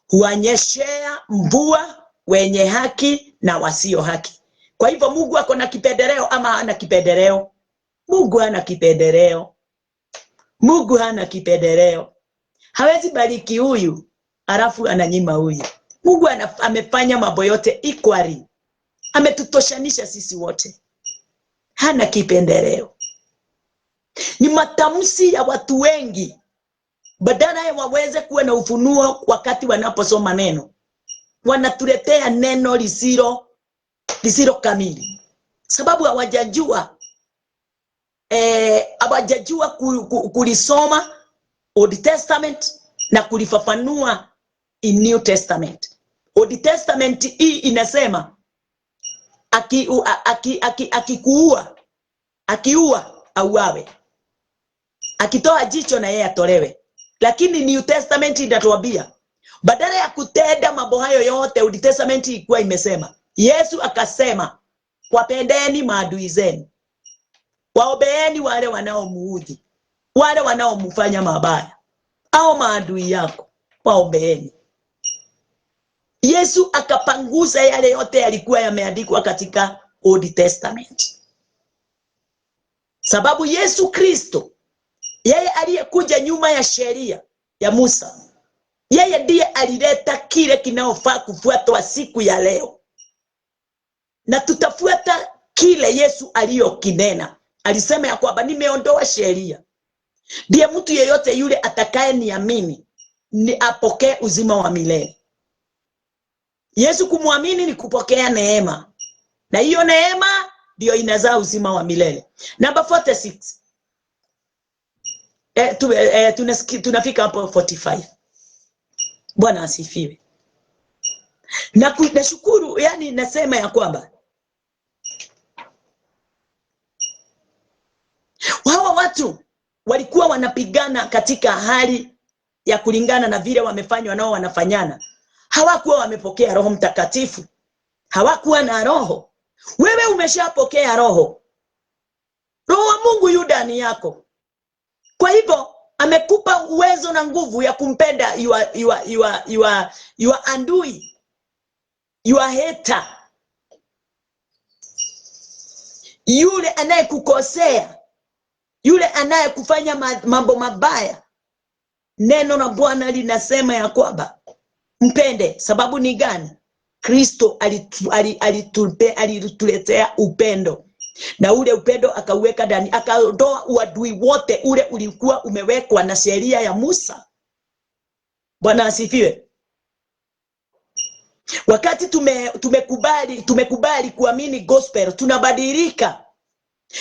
huanyeshea mvua wenye haki na wasio haki. Kwa hivyo Mungu ako na kipendeleo ama hana kipendeleo? Mungu hana kipendeleo. Mungu hana kipendeleo. Hawezi bariki huyu alafu ananyima huyu. Mungu amefanya mambo yote equally. Ametutoshanisha sisi wote. Hana kipendeleo. Ni matamshi ya watu wengi, badala ya waweze kuwa na ufunuo wakati wanaposoma neno, wanatuletea neno lisilo kamili, sababu hawajajua kulisoma Old Testament na kulifafanua in New Testament. Old Testament hii inasema akiua auawe, akitoa jicho na yeye atolewe. Lakini New Testament inatuambia badala ya kutenda mambo hayo yote, Old Testament ilikuwa imesema, Yesu akasema, wapendeni maadui zenu. Waobeeni wale wanaomuudhi, wale wanaomfanya mabaya, au maadui yako, waobeeni. Yesu akapanguza yale yote yalikuwa yameandikwa katika Old Testament. Sababu Yesu Kristo, yeye aliyekuja nyuma ya sheria ya Musa, yeye ndiye alileta kile kinaofaa kufuatwa siku ya leo. Na tutafuata kile Yesu aliyokinena. Alisema ya kwamba nimeondoa sheria, ndiye mtu yeyote yule atakaye niamini ni apokee uzima wa milele. Yesu kumwamini ni kupokea neema, na hiyo neema ndio inazaa uzima wa milele. Number 46. Tunafika hapo 45. Bwana asifiwe. Na nashukuru, yani nasema ya kwamba hawa watu walikuwa wanapigana katika hali ya kulingana na vile wamefanywa nao wanafanyana. Hawakuwa wamepokea Roho Mtakatifu. Hawakuwa na roho. Wewe umeshapokea roho. Roho wa Mungu yu ndani yako. Kwa hivyo amekupa uwezo na nguvu ya kumpenda your andui, your hater, yule anayekukosea, yule anayekufanya mambo mabaya. Neno la Bwana linasema ya kwamba mpende. Sababu ni gani? Kristo alituletea upendo, na ule upendo akauweka ndani, akaondoa uadui wote ule ulikuwa umewekwa na sheria ya Musa. Bwana asifiwe. Wakati tumekubali kuamini gospel, tunabadilika.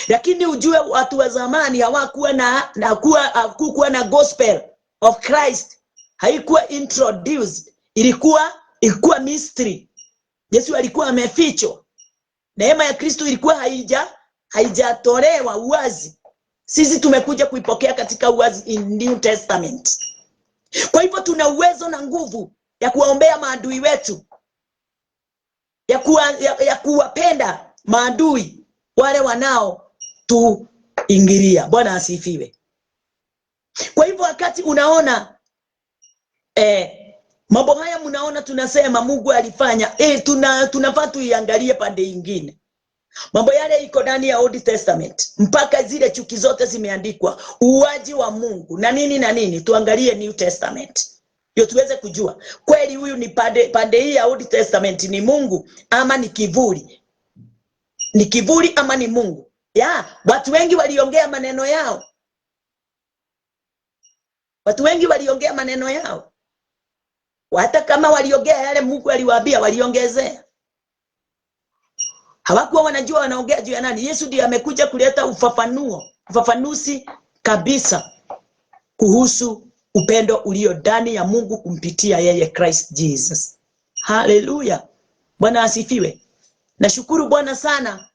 Lakini ujue watu wa zamani hawakuwa hakukuwa na gospel of Christ. Haikuwa introduced. Ilikuwa mystery. Yesu alikuwa amefichwa. Neema ya Kristo ilikuwa haijatolewa uwazi. Sisi tumekuja kuipokea katika uwazi in New Testament. Kwa hivyo tuna uwezo na nguvu ya kuwaombea maadui wetu, ya kuwapenda maadui wale wanao tuingilia. Bwana asifiwe. Kwa hivyo wakati unaona mambo haya, mnaona tunasema Mungu alifanya, tunafaa tuiangalie pande nyingine. Mambo yale iko ndani ya Old Testament, mpaka zile chuki zote zimeandikwa, uwaji wa Mungu na nini. Tuangalie New Testament ndio tuweze kujua kweli huyu ni pande hii ya Old Testament ni Mungu ama ni kivuli. Ni kivuli ama ni Mungu. Watu wengi waliongea maneno yao. Watu wengi waliongea maneno yao. Hata kama waliongea yale Mungu aliwaambia, waliongezea. Hawakuwa wanajua wanaongea juu ya nani. Yesu ndiye amekuja kuleta ufafanuzi kabisa kuhusu upendo ulio ndani ya Mungu kumpitia yeye Christ Jesus. Hallelujah. Bwana asifiwe. Nashukuru Bwana sana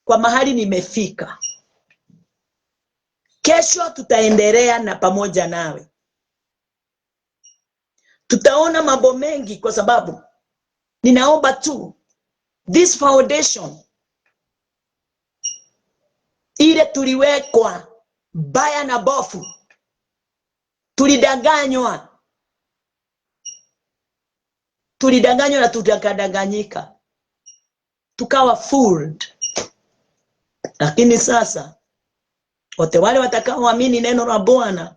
kwa mahali nimefika. Kesho tutaendelea na pamoja nawe. Tutaona mambo mengi, kwa sababu ninaomba tu this foundation ile tuliwekwa baya na bofu, tulidanganywa na tukadanganyika, tukawa fooled. Lakini sasa wote wale watakaoamini neno la Bwana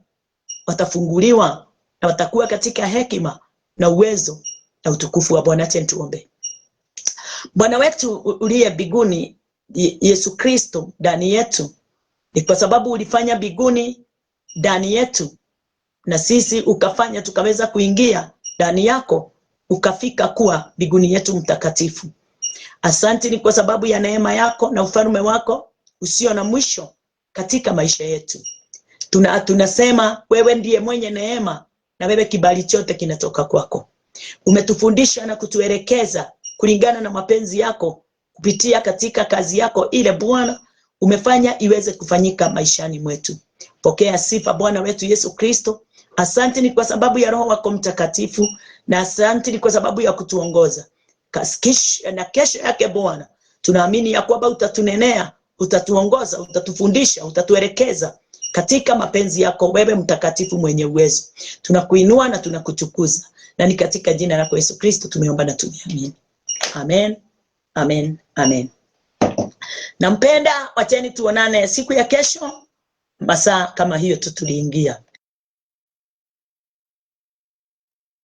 watafunguliwa na watakuwa katika hekima na uwezo na utukufu wa Bwana. Tuombe. Bwana wetu uliye mbinguni, Yesu Kristo, ndani yetu, ni kwa sababu ulifanya mbinguni ndani yetu, na sisi ukafanya tukaweza kuingia ndani yako, ukafika kuwa mbinguni yetu mtakatifu. Asante ni kwa sababu ya neema yako na ufalme wako usio na mwisho katika maisha yetu. Tunasema wewe ndiye mwenye neema, na wewe kibali chote kinatoka kwako. Umetufundisha na kutuelekeza kulingana na mapenzi yako kupitia katika kazi yako ile Bwana umefanya iweze kufanyika maishani mwetu. Pokea sifa Bwana wetu Yesu Kristo. Asante ni kwa sababu ya Roho wako Mtakatifu, na asante ni kwa sababu ya kutuongoza. Na kesho yake Bwana tunaamini ya kwamba utatunenea utatuongoza, utatufundisha, utatuelekeza katika mapenzi yako, wewe mtakatifu mwenye uwezo. Tunakuinua na tunakutukuza, na ni katika jina lako Yesu Kristo tumeomba na tumeamini. Amen. Amen. Amen. Nampenda, wacheni tuonane siku ya kesho masaa kama hiyo tu tuliingia.